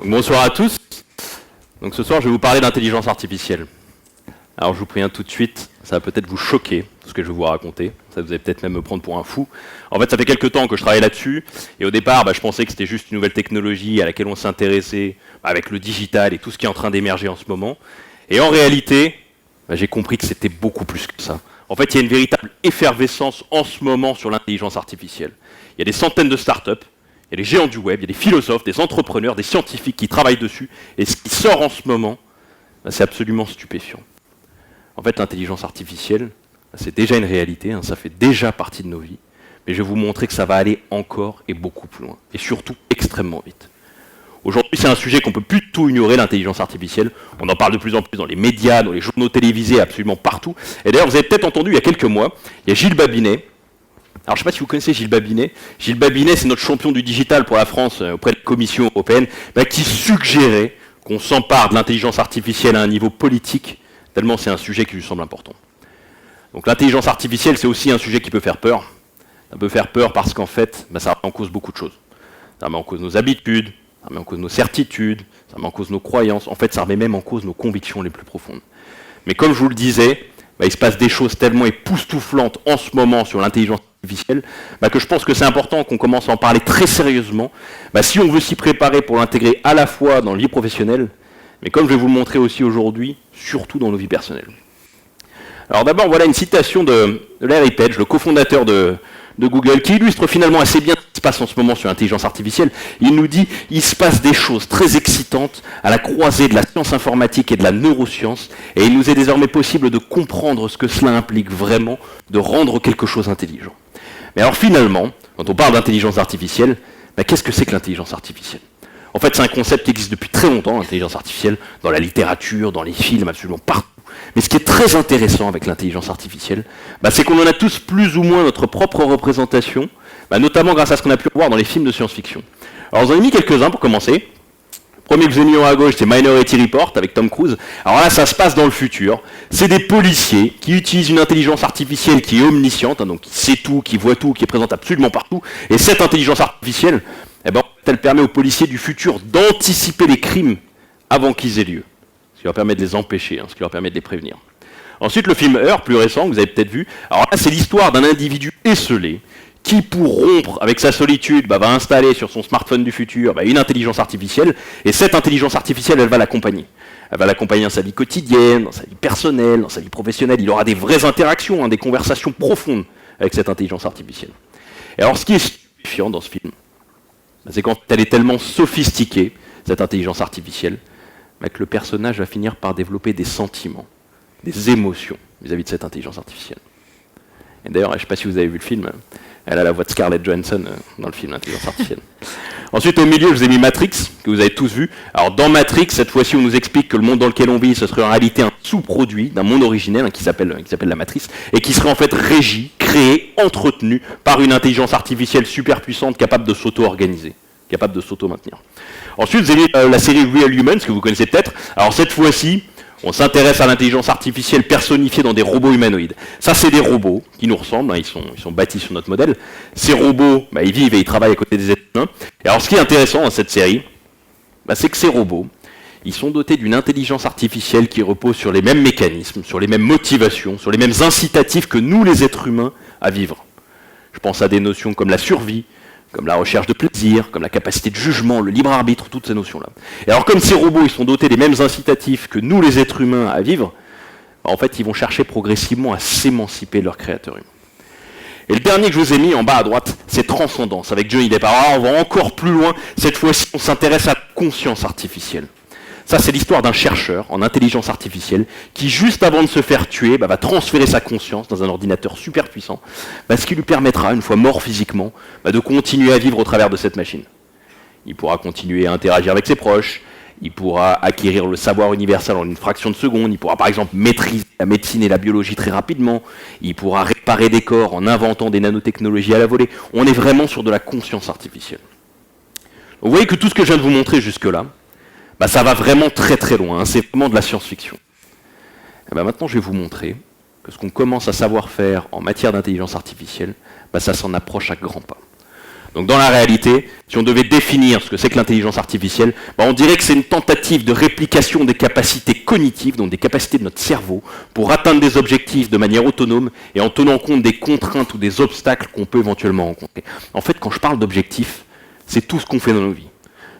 Bonsoir à tous. Donc ce soir, je vais vous parler d'intelligence artificielle. Alors je vous préviens tout de suite, ça va peut-être vous choquer, ce que je vais vous raconter. Ça vous allez peut-être même me prendre pour un fou. En fait, ça fait quelques temps que je travaille là-dessus. Et au départ, je pensais que c'était juste une nouvelle technologie à laquelle on s'intéressait avec le digital et tout ce qui est en train d'émerger en ce moment. Et en réalité, j'ai compris que c'était beaucoup plus que ça. En fait, il y a une véritable effervescence en ce moment sur l'intelligence artificielle. Il y a des centaines de startups. Il y a des géants du web, il y a des philosophes, des entrepreneurs, des scientifiques qui travaillent dessus. Et ce qui sort en ce moment, c'est absolument stupéfiant. En fait, l'intelligence artificielle, c'est déjà une réalité, ça fait déjà partie de nos vies. Mais je vais vous montrer que ça va aller encore et beaucoup plus loin. Et surtout, extrêmement vite. Aujourd'hui, c'est un sujet qu'on ne peut plus du tout ignorer, l'intelligence artificielle. On en parle de plus en plus dans les médias, dans les journaux télévisés, absolument partout. Et d'ailleurs, vous avez peut-être entendu il y a quelques mois, il y a Gilles Babinet. Alors je ne sais pas si vous connaissez Gilles Babinet. Gilles Babinet, c'est notre champion du digital pour la France auprès de la Commission européenne, qui suggérait qu'on s'empare de l'intelligence artificielle à un niveau politique, tellement c'est un sujet qui lui semble important. Donc l'intelligence artificielle, c'est aussi un sujet qui peut faire peur. Ça peut faire peur parce qu'en fait, ça remet en cause beaucoup de choses. Ça remet en cause nos habitudes, ça remet en cause nos certitudes, ça remet en cause nos croyances. En fait, ça remet même en cause nos convictions les plus profondes. Mais comme je vous le disais, il se passe des choses tellement époustouflantes en ce moment sur l'intelligence artificielle, que je pense que c'est important qu'on commence à en parler très sérieusement, si on veut s'y préparer pour l'intégrer à la fois dans la vie professionnelle, mais comme je vais vous le montrer aussi aujourd'hui, surtout dans nos vies personnelles. Alors d'abord, voilà une citation de Larry Page, le cofondateur de Google, qui illustre finalement assez bien ce qui se passe en ce moment sur l'intelligence artificielle. Il nous dit « Il se passe des choses très excitantes à la croisée de la science informatique et de la neuroscience, et il nous est désormais possible de comprendre ce que cela implique vraiment, de rendre quelque chose intelligent. » Mais alors finalement, quand on parle d'intelligence artificielle, qu'est-ce que c'est que l'intelligence artificielle ? En fait, c'est un concept qui existe depuis très longtemps, l'intelligence artificielle, dans la littérature, dans les films, absolument partout. Mais ce qui est très intéressant avec l'intelligence artificielle, c'est qu'on en a tous plus ou moins notre propre représentation, notamment grâce à ce qu'on a pu voir dans les films de science-fiction. Alors j'en ai mis quelques-uns pour commencer. Le premier que vous avez mis en haut à gauche, c'est Minority Report avec Tom Cruise. Alors là, ça se passe dans le futur. C'est des policiers qui utilisent une intelligence artificielle qui est omnisciente, donc qui sait tout, qui voit tout, qui est présente absolument partout. Et cette intelligence artificielle, elle permet aux policiers du futur d'anticiper les crimes avant qu'ils aient lieu. Ce qui leur permet de les empêcher, ce qui leur permet de les prévenir. Ensuite, le film Her, plus récent, que vous avez peut-être vu. Alors là, c'est l'histoire d'un individu esseulé qui, pour rompre avec sa solitude, va installer sur son smartphone du futur une intelligence artificielle. Et cette intelligence artificielle, elle va l'accompagner. Elle va l'accompagner dans sa vie quotidienne, dans sa vie personnelle, dans sa vie professionnelle. Il aura des vraies interactions, des conversations profondes avec cette intelligence artificielle. Et alors, ce qui est stupéfiant dans ce film, c'est quand elle est tellement sophistiquée, cette intelligence artificielle, que le personnage va finir par développer des sentiments, des émotions vis-à-vis de cette intelligence artificielle. Et d'ailleurs, je ne sais pas si vous avez vu le film, elle a la voix de Scarlett Johansson dans le film L'intelligence artificielle. Ensuite, au milieu, je vous ai mis Matrix, que vous avez tous vu. Alors, dans Matrix, cette fois-ci, on nous explique que le monde dans lequel on vit, ce serait en réalité un sous-produit d'un monde originel qui s'appelle la Matrice, et qui serait en fait régi, créé, entretenu par une intelligence artificielle super puissante capable de s'auto-organiser, capable de s'auto-maintenir. Ensuite, vous avez la série Real Humans, que vous connaissez peut-être. Alors, cette fois-ci, on s'intéresse à l'intelligence artificielle personnifiée dans des robots humanoïdes. Ça, c'est des robots qui nous ressemblent, ils sont bâtis sur notre modèle. Ces robots, ils vivent et ils travaillent à côté des êtres humains. Et alors, ce qui est intéressant dans cette série, c'est que ces robots, ils sont dotés d'une intelligence artificielle qui repose sur les mêmes mécanismes, sur les mêmes motivations, sur les mêmes incitatifs que nous, les êtres humains, à vivre. Je pense à des notions comme la survie, comme la recherche de plaisir, comme la capacité de jugement, le libre arbitre, toutes ces notions-là. Et alors comme ces robots, ils sont dotés des mêmes incitatifs que nous, les êtres humains, à vivre, en fait, ils vont chercher progressivement à s'émanciper de leur créateur humain. Et le dernier que je vous ai mis en bas à droite, c'est Transcendance, avec Johnny Depp. Alors on va encore plus loin, cette fois-ci, on s'intéresse à la conscience artificielle. Ça, c'est l'histoire d'un chercheur en intelligence artificielle qui, juste avant de se faire tuer, va transférer sa conscience dans un ordinateur super puissant, ce qui lui permettra, une fois mort physiquement, de continuer à vivre au travers de cette machine. Il pourra continuer à interagir avec ses proches, il pourra acquérir le savoir universel en une fraction de seconde, il pourra par exemple maîtriser la médecine et la biologie très rapidement, il pourra réparer des corps en inventant des nanotechnologies à la volée. On est vraiment sur de la conscience artificielle. Vous voyez que tout ce que je viens de vous montrer jusque-là, ça va vraiment très très loin, c'est vraiment de la science-fiction. Et maintenant, je vais vous montrer que ce qu'on commence à savoir faire en matière d'intelligence artificielle, ça s'en approche à grands pas. Donc dans la réalité, si on devait définir ce que c'est que l'intelligence artificielle, on dirait que c'est une tentative de réplication des capacités cognitives, donc des capacités de notre cerveau, pour atteindre des objectifs de manière autonome et en tenant compte des contraintes ou des obstacles qu'on peut éventuellement rencontrer. En fait, quand je parle d'objectifs, c'est tout ce qu'on fait dans nos vies.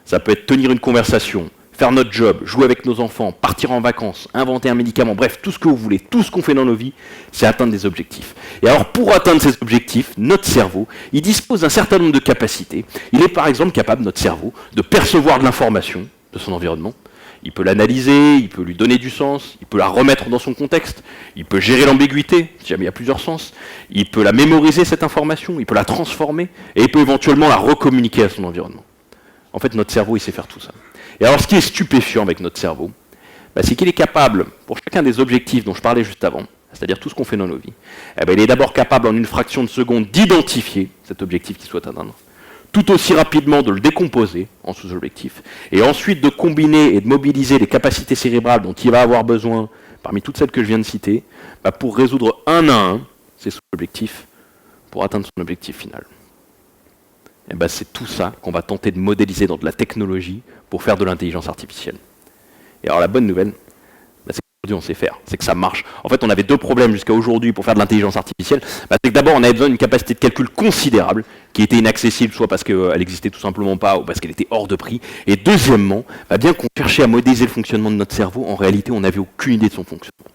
Ça peut être tenir une conversation, faire notre job, jouer avec nos enfants, partir en vacances, inventer un médicament, bref, tout ce que vous voulez, tout ce qu'on fait dans nos vies, c'est atteindre des objectifs. Et alors, pour atteindre ces objectifs, notre cerveau, il dispose d'un certain nombre de capacités. Il est par exemple capable, notre cerveau, de percevoir de l'information de son environnement. Il peut l'analyser, il peut lui donner du sens, il peut la remettre dans son contexte, il peut gérer l'ambiguïté, si jamais il y a plusieurs sens, il peut la mémoriser, cette information, il peut la transformer, et il peut éventuellement la recommuniquer à son environnement. En fait, notre cerveau, il sait faire tout ça. Et alors, ce qui est stupéfiant avec notre cerveau, c'est qu'il est capable, pour chacun des objectifs dont je parlais juste avant, c'est-à-dire tout ce qu'on fait dans nos vies, il est d'abord capable, en une fraction de seconde, d'identifier cet objectif qu'il souhaite atteindre, tout aussi rapidement de le décomposer en sous-objectifs, et ensuite de combiner et de mobiliser les capacités cérébrales dont il va avoir besoin, parmi toutes celles que je viens de citer, pour résoudre un à un ces sous-objectifs, pour atteindre son objectif final. C'est tout ça qu'on va tenter de modéliser dans de la technologie pour faire de l'intelligence artificielle. Et alors la bonne nouvelle, c'est qu'aujourd'hui on sait faire, c'est que ça marche. En fait, on avait deux problèmes jusqu'à aujourd'hui pour faire de l'intelligence artificielle. C'est que d'abord, on avait besoin d'une capacité de calcul considérable, qui était inaccessible, soit parce qu'elle n'existait tout simplement pas, ou parce qu'elle était hors de prix. Et deuxièmement, bien qu'on cherchait à modéliser le fonctionnement de notre cerveau, en réalité, on n'avait aucune idée de son fonctionnement.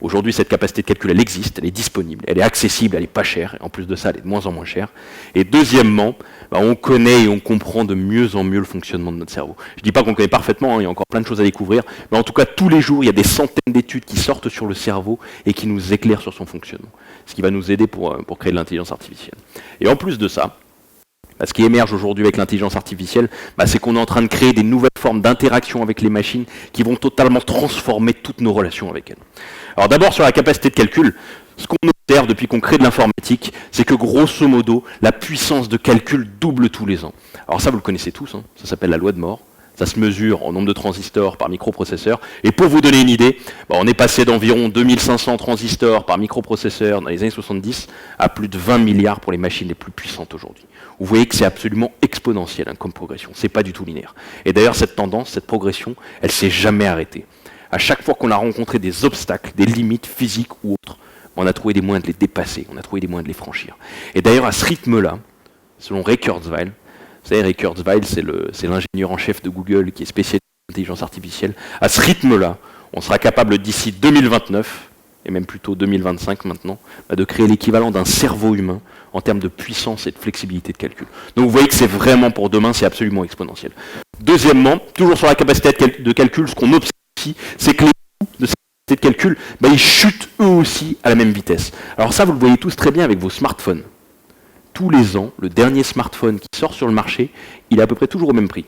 Aujourd'hui, cette capacité de calcul, elle existe, elle est disponible, elle est accessible, elle n'est pas chère, et en plus de ça, elle est de moins en moins chère. Et deuxièmement, on connaît et on comprend de mieux en mieux le fonctionnement de notre cerveau. Je ne dis pas qu'on connaît parfaitement, il y a encore plein de choses à découvrir, mais en tout cas, tous les jours, il y a des centaines d'études qui sortent sur le cerveau et qui nous éclairent sur son fonctionnement, ce qui va nous aider pour créer de l'intelligence artificielle. Et en plus de ça, ce qui émerge aujourd'hui avec l'intelligence artificielle, c'est qu'on est en train de créer des nouvelles formes d'interaction avec les machines qui vont totalement transformer toutes nos relations avec elles. Alors d'abord sur la capacité de calcul, ce qu'on observe depuis qu'on crée de l'informatique, c'est que grosso modo, la puissance de calcul double tous les ans. Alors ça vous le connaissez tous, ça s'appelle la loi de Moore. Ça se mesure en nombre de transistors par microprocesseur. Et pour vous donner une idée, on est passé d'environ 2500 transistors par microprocesseur dans les années 70 à plus de 20 milliards pour les machines les plus puissantes aujourd'hui. Vous voyez que c'est absolument exponentiel comme progression, c'est pas du tout linéaire. Et d'ailleurs cette tendance, cette progression, elle s'est jamais arrêtée. À chaque fois qu'on a rencontré des obstacles, des limites physiques ou autres, on a trouvé des moyens de les dépasser, on a trouvé des moyens de les franchir. Et d'ailleurs à ce rythme-là, selon Ray Kurzweil, vous savez, Ray Kurzweil, c'est l'ingénieur en chef de Google qui est spécialisé en intelligence artificielle. À ce rythme-là, on sera capable d'ici 2029, et même plutôt 2025 maintenant, de créer l'équivalent d'un cerveau humain en termes de puissance et de flexibilité de calcul. Donc vous voyez que c'est vraiment pour demain, c'est absolument exponentiel. Deuxièmement, toujours sur la capacité de calcul, ce qu'on observe aussi, c'est que les coûts de cette capacité de calcul, ils chutent eux aussi à la même vitesse. Alors ça, vous le voyez tous très bien avec vos smartphones. Tous les ans, le dernier smartphone qui sort sur le marché, il est à peu près toujours au même prix.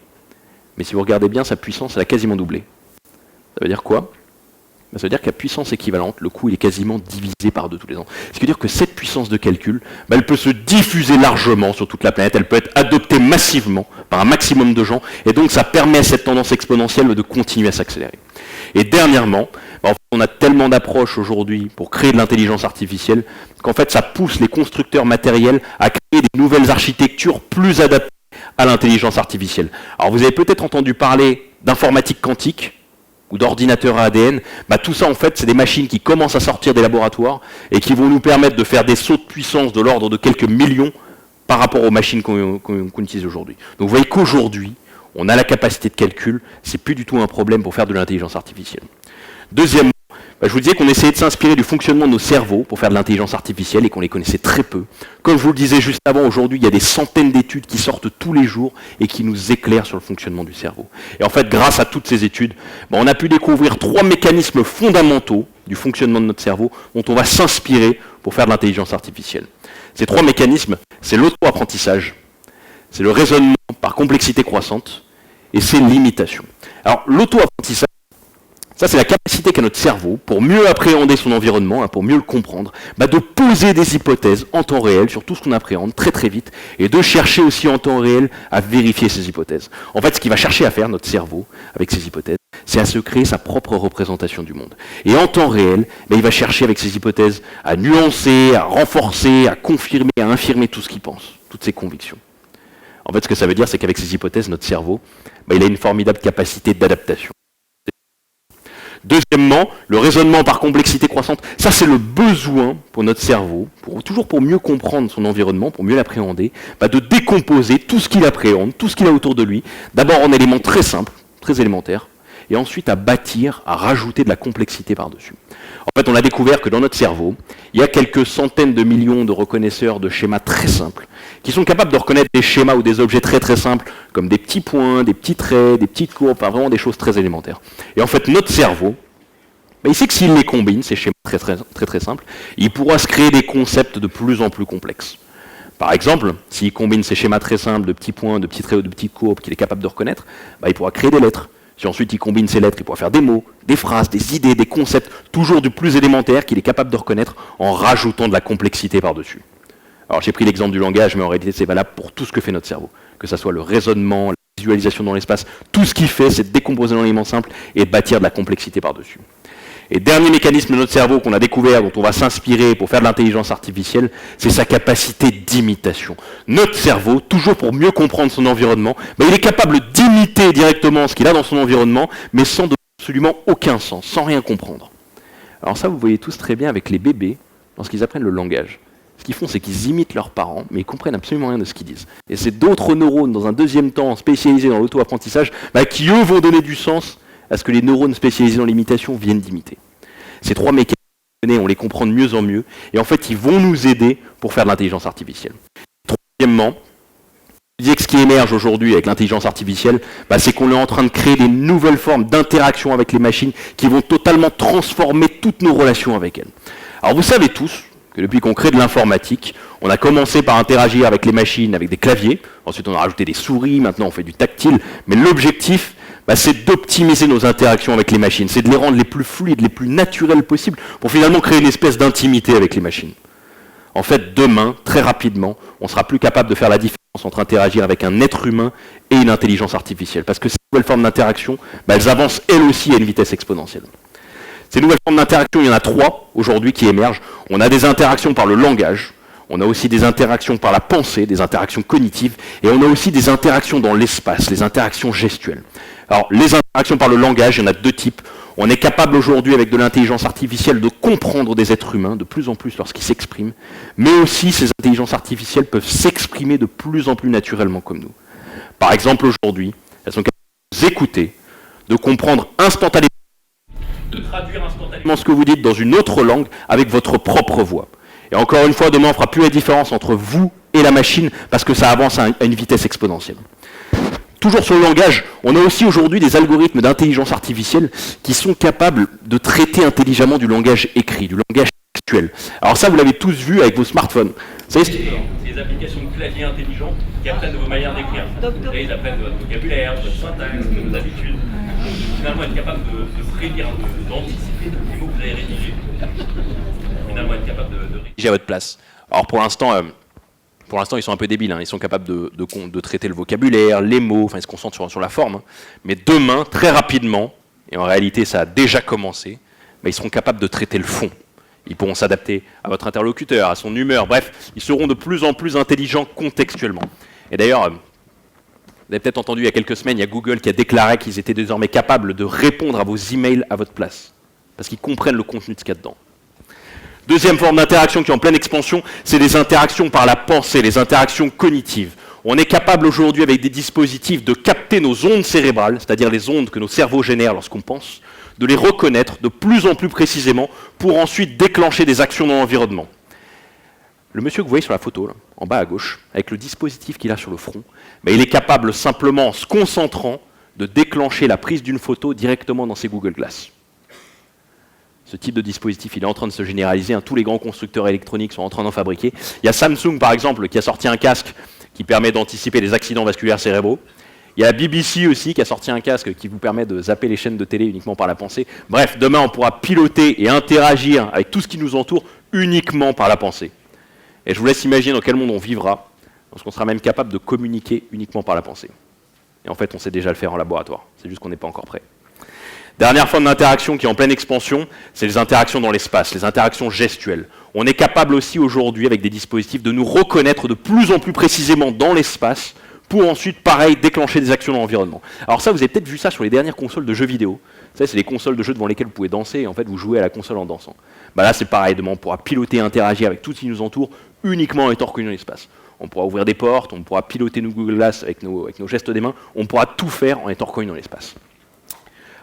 Mais si vous regardez bien, sa puissance, elle a quasiment doublé. Ça veut dire quoi ? Ça veut dire qu'à puissance équivalente, le coût il est quasiment divisé par 2 tous les ans. Ce qui veut dire que cette puissance de calcul, elle peut se diffuser largement sur toute la planète, elle peut être adoptée massivement par un maximum de gens, et donc ça permet à cette tendance exponentielle de continuer à s'accélérer. Et dernièrement, on a tellement d'approches aujourd'hui pour créer de l'intelligence artificielle qu'en fait ça pousse les constructeurs matériels à créer des nouvelles architectures plus adaptées à l'intelligence artificielle. Alors vous avez peut-être entendu parler d'informatique quantique ou d'ordinateurs à ADN. Tout ça en fait c'est des machines qui commencent à sortir des laboratoires et qui vont nous permettre de faire des sauts de puissance de l'ordre de quelques millions par rapport aux machines qu'on utilise aujourd'hui. Donc vous voyez qu'aujourd'hui, on a la capacité de calcul, c'est plus du tout un problème pour faire de l'intelligence artificielle. Deuxièmement, je vous disais qu'on essayait de s'inspirer du fonctionnement de nos cerveaux pour faire de l'intelligence artificielle et qu'on les connaissait très peu. Comme je vous le disais juste avant, aujourd'hui, il y a des centaines d'études qui sortent tous les jours et qui nous éclairent sur le fonctionnement du cerveau. Et en fait, grâce à toutes ces études, on a pu découvrir 3 mécanismes fondamentaux du fonctionnement de notre cerveau dont on va s'inspirer pour faire de l'intelligence artificielle. Ces 3 mécanismes, c'est l'auto-apprentissage, c'est le raisonnement par complexité croissante et c'est l'imitation. Alors, l'auto-apprentissage, ça, c'est la capacité qu'a notre cerveau, pour mieux appréhender son environnement, pour mieux le comprendre, de poser des hypothèses en temps réel sur tout ce qu'on appréhende très très vite, et de chercher aussi en temps réel à vérifier ces hypothèses. En fait, ce qu'il va chercher à faire, notre cerveau, avec ces hypothèses, c'est à se créer sa propre représentation du monde. Et en temps réel, il va chercher avec ces hypothèses à nuancer, à renforcer, à confirmer, à infirmer tout ce qu'il pense, toutes ses convictions. En fait, ce que ça veut dire, c'est qu'avec ces hypothèses, notre cerveau, il a une formidable capacité d'adaptation. Deuxièmement, le raisonnement par complexité croissante, ça c'est le besoin pour notre cerveau, toujours pour mieux comprendre son environnement, pour mieux l'appréhender, de décomposer tout ce qu'il appréhende, tout ce qu'il a autour de lui, d'abord en éléments très simples, très élémentaires, et ensuite à bâtir, à rajouter de la complexité par-dessus. En fait, on a découvert que dans notre cerveau, il y a quelques centaines de millions de reconnaisseurs de schémas très simples, qui sont capables de reconnaître des schémas ou des objets très très simples, comme des petits points, des petits traits, des petites courbes, enfin vraiment des choses très élémentaires. Et en fait, notre cerveau, il sait que s'il les combine, ces schémas très très très très simples, il pourra se créer des concepts de plus en plus complexes. Par exemple, s'il combine ces schémas très simples de petits points, de petits traits ou de petites courbes qu'il est capable de reconnaître, il pourra créer des lettres. Si ensuite il combine ces lettres, il pourra faire des mots, des phrases, des idées, des concepts, toujours du plus élémentaire qu'il est capable de reconnaître en rajoutant de la complexité par-dessus. Alors j'ai pris l'exemple du langage, mais en réalité c'est valable pour tout ce que fait notre cerveau. Que ce soit le raisonnement, la visualisation dans l'espace, tout ce qu'il fait, c'est de décomposer dans l'élément simple et de bâtir de la complexité par-dessus. Et dernier mécanisme de notre cerveau qu'on a découvert, dont on va s'inspirer pour faire de l'intelligence artificielle, c'est sa capacité d'imitation. Notre cerveau, toujours pour mieux comprendre son environnement, il est capable d'imiter directement ce qu'il a dans son environnement, mais sans donner absolument aucun sens, sans rien comprendre. Alors ça, vous voyez tous très bien avec les bébés, lorsqu'ils apprennent le langage. Ce qu'ils font, c'est qu'ils imitent leurs parents, mais ils comprennent absolument rien de ce qu'ils disent. Et c'est d'autres neurones, dans un deuxième temps, spécialisés dans l'auto-apprentissage, qui eux vont donner du sens à ce que les neurones spécialisés dans l'imitation viennent d'imiter. Ces trois mécanismes, on les comprend de mieux en mieux, et en fait, ils vont nous aider pour faire de l'intelligence artificielle. Troisièmement, je disais que ce qui émerge aujourd'hui avec l'intelligence artificielle, c'est qu'on est en train de créer des nouvelles formes d'interaction avec les machines qui vont totalement transformer toutes nos relations avec elles. Alors vous savez tous que depuis qu'on crée de l'informatique, on a commencé par interagir avec les machines, avec des claviers, ensuite on a rajouté des souris, maintenant on fait du tactile, mais l'objectif, c'est d'optimiser nos interactions avec les machines, c'est de les rendre les plus fluides, les plus naturelles possibles, pour finalement créer une espèce d'intimité avec les machines. En fait, demain, très rapidement, on sera plus capable de faire la différence entre interagir avec un être humain et une intelligence artificielle, parce que ces nouvelles formes d'interaction, elles avancent elles aussi à une vitesse exponentielle. Ces nouvelles formes d'interaction, il y en a trois aujourd'hui qui émergent. On a des interactions par le langage, on a aussi des interactions par la pensée, des interactions cognitives, et on a aussi des interactions dans l'espace, les interactions gestuelles. Alors, les interactions par le langage, il y en a deux types. On est capable aujourd'hui, avec de l'intelligence artificielle, de comprendre des êtres humains de plus en plus lorsqu'ils s'expriment, mais aussi ces intelligences artificielles peuvent s'exprimer de plus en plus naturellement comme nous. Par exemple, aujourd'hui, elles sont capables de vous écouter, de comprendre instantanément, de traduire instantanément ce que vous dites dans une autre langue avec votre propre voix. Et encore une fois, demain, on ne fera plus la différence entre vous et la machine parce que ça avance à une vitesse exponentielle. Toujours sur le langage, on a aussi aujourd'hui des algorithmes d'intelligence artificielle qui sont capables de traiter intelligemment du langage écrit, du langage textuel. Alors ça, vous l'avez tous vu avec vos smartphones. C'est les applications de clavier intelligents qui apprennent de vos manières d'écrire. Et ils apprennent de votre vocabulaire, de votre syntaxe, de vos habitudes. Finalement, être capable de prédire, d'anticiper les mots que vous allez rédiger. Finalement, être capable de rédiger à votre place. Alors pour l'instant, ils sont un peu débiles, ils sont capables de traiter le vocabulaire, les mots, ils se concentrent sur la forme. Mais demain, très rapidement, et en réalité ça a déjà commencé, ils seront capables de traiter le fond. Ils pourront s'adapter à votre interlocuteur, à son humeur, bref, ils seront de plus en plus intelligents contextuellement. Et d'ailleurs, vous avez peut-être entendu il y a quelques semaines, il y a Google qui a déclaré qu'ils étaient désormais capables de répondre à vos emails à votre place, parce qu'ils comprennent le contenu de ce qu'il y a dedans. Deuxième forme d'interaction qui est en pleine expansion, c'est les interactions par la pensée, les interactions cognitives. On est capable aujourd'hui avec des dispositifs de capter nos ondes cérébrales, c'est-à-dire les ondes que nos cerveaux génèrent lorsqu'on pense, de les reconnaître de plus en plus précisément pour ensuite déclencher des actions dans l'environnement. Le monsieur que vous voyez sur la photo, là, en bas à gauche, avec le dispositif qu'il a sur le front, il est capable simplement, en se concentrant, de déclencher la prise d'une photo directement dans ses Google Glass. Ce type de dispositif, il est en train de se généraliser. Tous les grands constructeurs électroniques sont en train d'en fabriquer. Il y a Samsung, par exemple, qui a sorti un casque qui permet d'anticiper les accidents vasculaires cérébraux. Il y a la BBC aussi qui a sorti un casque qui vous permet de zapper les chaînes de télé uniquement par la pensée. Bref, demain, on pourra piloter et interagir avec tout ce qui nous entoure uniquement par la pensée. Et je vous laisse imaginer dans quel monde on vivra lorsqu'on sera même capable de communiquer uniquement par la pensée. Et en fait, on sait déjà le faire en laboratoire. C'est juste qu'on n'est pas encore prêt. Dernière forme d'interaction qui est en pleine expansion, c'est les interactions dans l'espace, les interactions gestuelles. On est capable aussi aujourd'hui, avec des dispositifs, de nous reconnaître de plus en plus précisément dans l'espace pour ensuite, pareil, déclencher des actions dans l'environnement. Alors ça, vous avez peut-être vu ça sur les dernières consoles de jeux vidéo. Ça, c'est les consoles de jeux devant lesquelles vous pouvez danser, et en fait, vous jouez à la console en dansant. Bah là, c'est pareil, demain, on pourra piloter et interagir avec tout ce qui nous entoure uniquement en étant reconnu dans l'espace. On pourra ouvrir des portes, on pourra piloter nos Google Glass avec nos gestes des mains, on pourra tout faire en étant reconnu dans l'espace.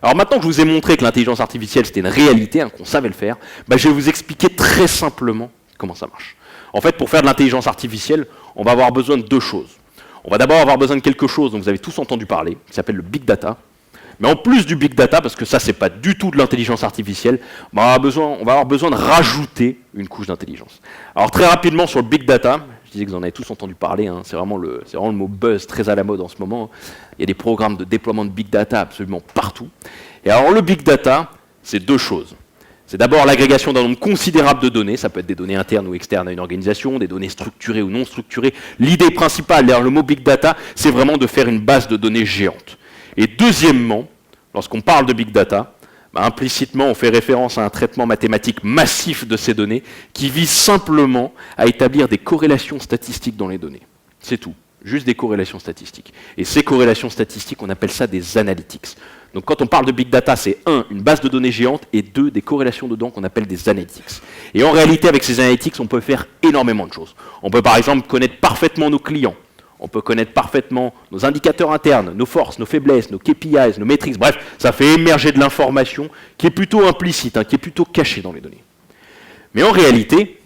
Alors maintenant que je vous ai montré que l'intelligence artificielle c'était une réalité, qu'on savait le faire, bah, je vais vous expliquer très simplement comment ça marche. En fait, pour faire de l'intelligence artificielle, on va avoir besoin de deux choses. On va d'abord avoir besoin de quelque chose dont vous avez tous entendu parler, qui s'appelle le big data. Mais en plus du big data, parce que ça c'est pas du tout de l'intelligence artificielle, bah, on va avoir besoin de rajouter une couche d'intelligence. Alors très rapidement sur le big data, je disais que vous en avez tous entendu parler, c'est vraiment le mot buzz très à la mode en ce moment. Il y a des programmes de déploiement de big data absolument partout. Et alors le big data, c'est deux choses. C'est d'abord l'agrégation d'un nombre considérable de données, ça peut être des données internes ou externes à une organisation, des données structurées ou non structurées. L'idée principale derrière le mot big data, c'est vraiment de faire une base de données géante. Et deuxièmement, lorsqu'on parle de big data, implicitement, on fait référence à un traitement mathématique massif de ces données qui vise simplement à établir des corrélations statistiques dans les données. C'est tout, juste des corrélations statistiques. Et ces corrélations statistiques, on appelle ça des analytics. Donc quand on parle de big data, c'est 1, une base de données géante, et 2, des corrélations dedans qu'on appelle des analytics. Et en réalité, avec ces analytics, on peut faire énormément de choses. On peut par exemple connaître parfaitement nos clients. On peut connaître parfaitement nos indicateurs internes, nos forces, nos faiblesses, nos KPIs, nos métriques. Bref, ça fait émerger de l'information qui est plutôt implicite, qui est plutôt cachée dans les données. Mais en réalité,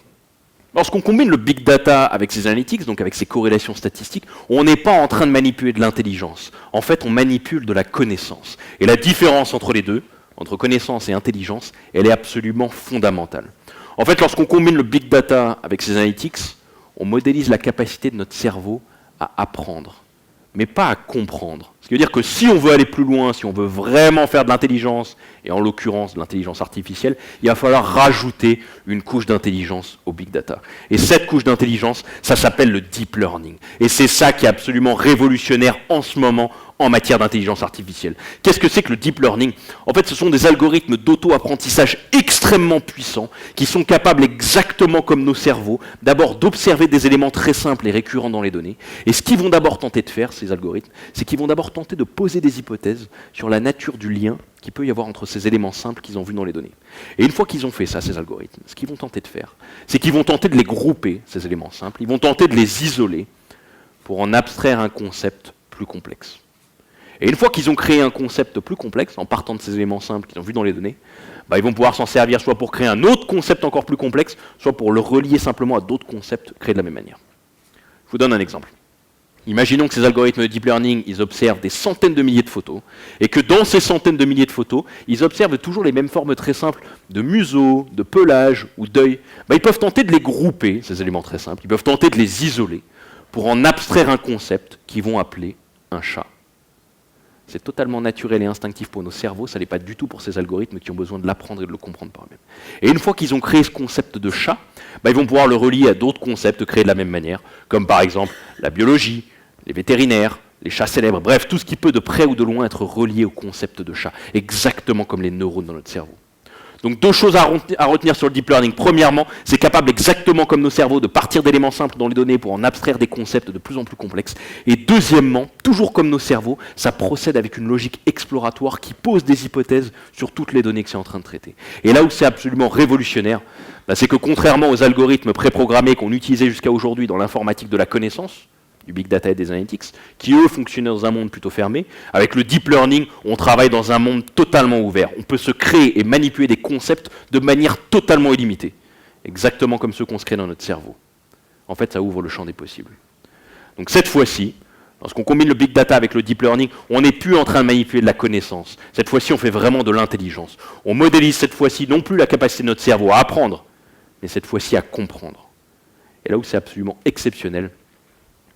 lorsqu'on combine le big data avec ces analytics, donc avec ces corrélations statistiques, on n'est pas en train de manipuler de l'intelligence. En fait, on manipule de la connaissance. Et la différence entre les deux, entre connaissance et intelligence, elle est absolument fondamentale. En fait, lorsqu'on combine le big data avec ces analytics, on modélise la capacité de notre cerveau à apprendre, mais pas à comprendre. Ce qui veut dire que si on veut aller plus loin, si on veut vraiment faire de l'intelligence, et en l'occurrence de l'intelligence artificielle, il va falloir rajouter une couche d'intelligence au big data. Et cette couche d'intelligence, ça s'appelle le deep learning. Et c'est ça qui est absolument révolutionnaire en ce moment en matière d'intelligence artificielle. Qu'est-ce que c'est que le deep learning? En fait, ce sont des algorithmes d'auto-apprentissage extrêmement puissants qui sont capables, exactement comme nos cerveaux, d'abord d'observer des éléments très simples et récurrents dans les données. Et ce qu'ils vont d'abord tenter de faire, ces algorithmes, c'est qu'ils vont d'abord tenter de poser des hypothèses sur la nature du lien qu'il peut y avoir entre ces éléments simples qu'ils ont vus dans les données. Et une fois qu'ils ont fait ça, ces algorithmes, ce qu'ils vont tenter de faire, c'est qu'ils vont tenter de les grouper, ces éléments simples, ils vont tenter de les isoler pour en abstraire un concept plus complexe. Et une fois qu'ils ont créé un concept plus complexe, en partant de ces éléments simples qu'ils ont vus dans les données, ils vont pouvoir s'en servir soit pour créer un autre concept encore plus complexe, soit pour le relier simplement à d'autres concepts créés de la même manière. Je vous donne un exemple. Imaginons que ces algorithmes de deep learning, ils observent des centaines de milliers de photos, et que dans ces centaines de milliers de photos, ils observent toujours les mêmes formes très simples de museau, de pelage ou d'œil. Ils peuvent tenter de les grouper, ces éléments très simples, ils peuvent tenter de les isoler pour en abstraire un concept qu'ils vont appeler un chat. C'est totalement naturel et instinctif pour nos cerveaux, ça n'est pas du tout pour ces algorithmes qui ont besoin de l'apprendre et de le comprendre par eux-mêmes. Et une fois qu'ils ont créé ce concept de chat, ils vont pouvoir le relier à d'autres concepts créés de la même manière, comme par exemple la biologie, les vétérinaires, les chats célèbres, bref, tout ce qui peut de près ou de loin être relié au concept de chat, exactement comme les neurones dans notre cerveau. Donc deux choses à retenir sur le deep learning. Premièrement, c'est capable exactement comme nos cerveaux de partir d'éléments simples dans les données pour en abstraire des concepts de plus en plus complexes. Et deuxièmement, toujours comme nos cerveaux, ça procède avec une logique exploratoire qui pose des hypothèses sur toutes les données que c'est en train de traiter. Et là où c'est absolument révolutionnaire, c'est que contrairement aux algorithmes préprogrammés qu'on utilisait jusqu'à aujourd'hui dans l'informatique de la connaissance, du big data et des analytics, qui eux fonctionnaient dans un monde plutôt fermé. Avec le deep learning, on travaille dans un monde totalement ouvert. On peut se créer et manipuler des concepts de manière totalement illimitée, exactement comme ceux qu'on se crée dans notre cerveau. En fait, ça ouvre le champ des possibles. Donc cette fois-ci, lorsqu'on combine le big data avec le deep learning, on n'est plus en train de manipuler de la connaissance. Cette fois-ci, on fait vraiment de l'intelligence. On modélise cette fois-ci non plus la capacité de notre cerveau à apprendre, mais cette fois-ci à comprendre. Et là où c'est absolument exceptionnel,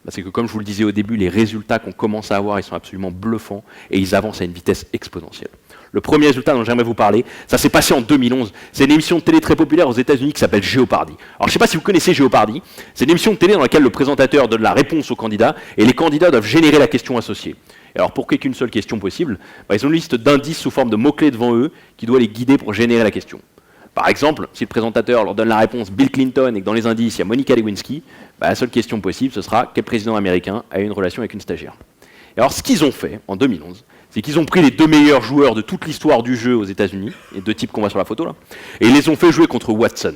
c'est que, comme je vous le disais au début, les résultats qu'on commence à avoir, ils sont absolument bluffants et ils avancent à une vitesse exponentielle. Le premier résultat dont j'aimerais vous parler, ça s'est passé en 2011. C'est une émission de télé très populaire aux États-Unis qui s'appelle Jeopardy. Alors, je ne sais pas si vous connaissez Jeopardy. C'est une émission de télé dans laquelle le présentateur donne la réponse aux candidats et les candidats doivent générer la question associée. Et alors, pour qu'il n'y ait qu'une seule question possible, ils ont une liste d'indices sous forme de mots-clés devant eux qui doit les guider pour générer la question. Par exemple, si le présentateur leur donne la réponse Bill Clinton et que dans les indices, il y a Monica Lewinsky, la seule question possible, ce sera quel président américain a eu une relation avec une stagiaire. Et alors, ce qu'ils ont fait en 2011, c'est qu'ils ont pris les 2 meilleurs joueurs de toute l'histoire du jeu aux États-Unis, les 2 types qu'on voit sur la photo là, et ils les ont fait jouer contre Watson.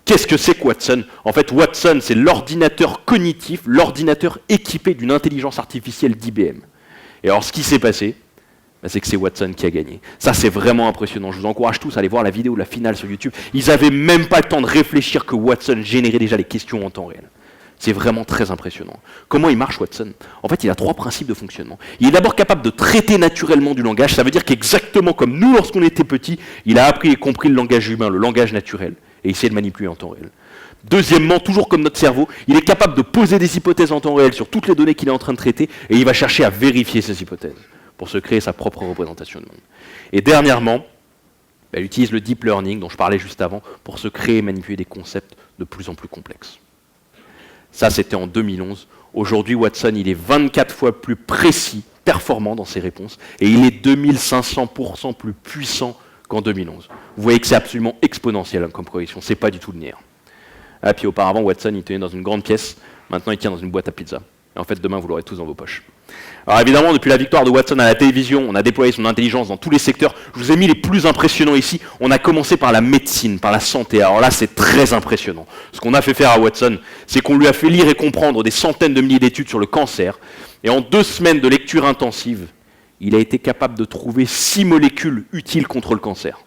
Qu'est-ce que c'est que Watson? En fait, Watson, c'est l'ordinateur cognitif, l'ordinateur équipé d'une intelligence artificielle d'IBM. Et alors, ce qui s'est passé, c'est que c'est Watson qui a gagné. Ça, c'est vraiment impressionnant. Je vous encourage tous à aller voir la vidéo de la finale sur YouTube. Ils n'avaient même pas le temps de réfléchir que Watson générait déjà les questions en temps réel. C'est vraiment très impressionnant. Comment il marche, Watson? En fait, il a 3 principes de fonctionnement. Il est d'abord capable de traiter naturellement du langage. Ça veut dire qu'exactement comme nous, lorsqu'on était petits, il a appris et compris le langage humain, le langage naturel, et il sait le manipuler en temps réel. Deuxièmement, toujours comme notre cerveau, il est capable de poser des hypothèses en temps réel sur toutes les données qu'il est en train de traiter, et il va chercher à vérifier ces hypothèses pour se créer sa propre représentation du monde. Et dernièrement, il utilise le deep learning, dont je parlais juste avant, pour se créer et manipuler des concepts de plus en plus complexes. Ça, c'était en 2011. Aujourd'hui, Watson, il est 24 fois plus précis, performant dans ses réponses, et il est 2500% plus puissant qu'en 2011. Vous voyez que c'est absolument exponentiel comme progression, c'est pas du tout linéaire. Ah, puis auparavant, Watson, il tenait dans une grande pièce, maintenant il tient dans une boîte à pizza. Et en fait, demain, vous l'aurez tous dans vos poches. Alors évidemment, depuis la victoire de Watson à la télévision, on a déployé son intelligence dans tous les secteurs. Je vous ai mis les plus impressionnants ici. On a commencé par la médecine, par la santé. Alors là, c'est très impressionnant. Ce qu'on a fait faire à Watson, c'est qu'on lui a fait lire et comprendre des centaines de milliers d'études sur le cancer. Et en 2 semaines de lecture intensive, il a été capable de trouver 6 molécules utiles contre le cancer.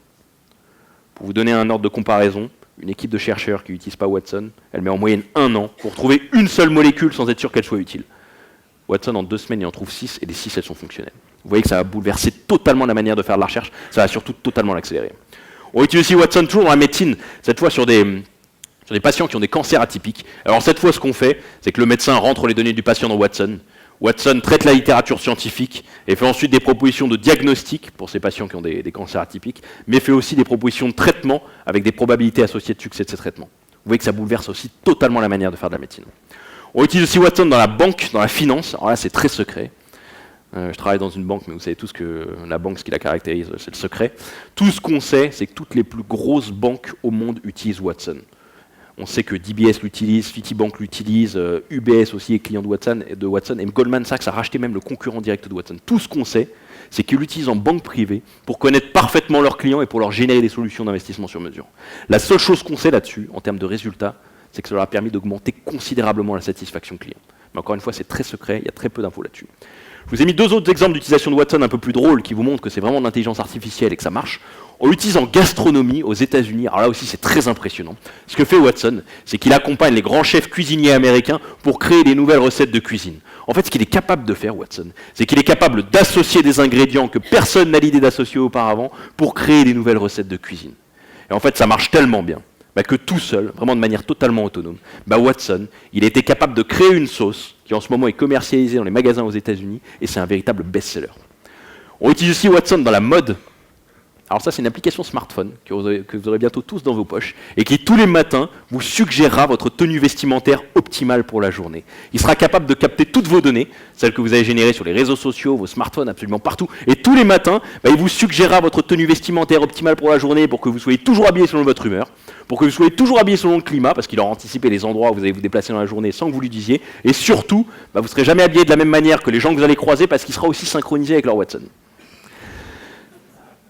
Pour vous donner un ordre de comparaison, une équipe de chercheurs qui n'utilise pas Watson, elle met en moyenne 1 an pour trouver une seule molécule sans être sûr qu'elle soit utile. Watson, en 2 semaines, il en trouve 6, et les 6, elles sont fonctionnelles. Vous voyez que ça va bouleverser totalement la manière de faire de la recherche, ça va surtout totalement l'accélérer. On utilise aussi Watson toujours dans la médecine, cette fois sur des patients qui ont des cancers atypiques. Alors cette fois, ce qu'on fait, c'est que le médecin rentre les données du patient dans Watson. Watson traite la littérature scientifique et fait ensuite des propositions de diagnostic pour ces patients qui ont des cancers atypiques, mais fait aussi des propositions de traitement avec des probabilités associées de succès de ces traitements. Vous voyez que ça bouleverse aussi totalement la manière de faire de la médecine. On utilise aussi Watson dans la banque, dans la finance. Alors là, c'est très secret. Je travaille dans une banque, mais vous savez tous que la banque, ce qui la caractérise, c'est le secret. Tout ce qu'on sait, c'est que toutes les plus grosses banques au monde utilisent Watson. On sait que DBS l'utilise, Citibank l'utilise, UBS aussi est client de Watson, et Goldman Sachs a racheté même le concurrent direct de Watson. Tout ce qu'on sait, c'est qu'ils l'utilisent en banque privée pour connaître parfaitement leurs clients et pour leur générer des solutions d'investissement sur mesure. La seule chose qu'on sait là-dessus, en termes de résultats, c'est que ça leur a permis d'augmenter considérablement la satisfaction client. Mais encore une fois, c'est très secret, il y a très peu d'infos là-dessus. Je vous ai mis 2 autres exemples d'utilisation de Watson un peu plus drôles qui vous montrent que c'est vraiment de l'intelligence artificielle et que ça marche. On l'utilise en gastronomie aux États-Unis. Alors là aussi, c'est très impressionnant. Ce que fait Watson, c'est qu'il accompagne les grands chefs cuisiniers américains pour créer des nouvelles recettes de cuisine. En fait, ce qu'il est capable de faire, Watson, c'est qu'il est capable d'associer des ingrédients que personne n'a l'idée d'associer auparavant pour créer des nouvelles recettes de cuisine. Et en fait, ça marche tellement bien que tout seul, vraiment de manière totalement autonome, Watson, il a été capable de créer une sauce qui en ce moment est commercialisée dans les magasins aux États-Unis et c'est un véritable best-seller. On utilise aussi Watson dans la mode. Alors ça, c'est une application smartphone que vous aurez bientôt tous dans vos poches et qui, tous les matins, vous suggérera votre tenue vestimentaire optimale pour la journée. Il sera capable de capter toutes vos données, celles que vous avez générées sur les réseaux sociaux, vos smartphones, absolument partout, et tous les matins, il vous suggérera votre tenue vestimentaire optimale pour la journée pour que vous soyez toujours habillé selon votre humeur, pour que vous soyez toujours habillé selon le climat, parce qu'il aura anticipé les endroits où vous allez vous déplacer dans la journée sans que vous lui disiez, et surtout, vous ne serez jamais habillé de la même manière que les gens que vous allez croiser parce qu'il sera aussi synchronisé avec leur Watson.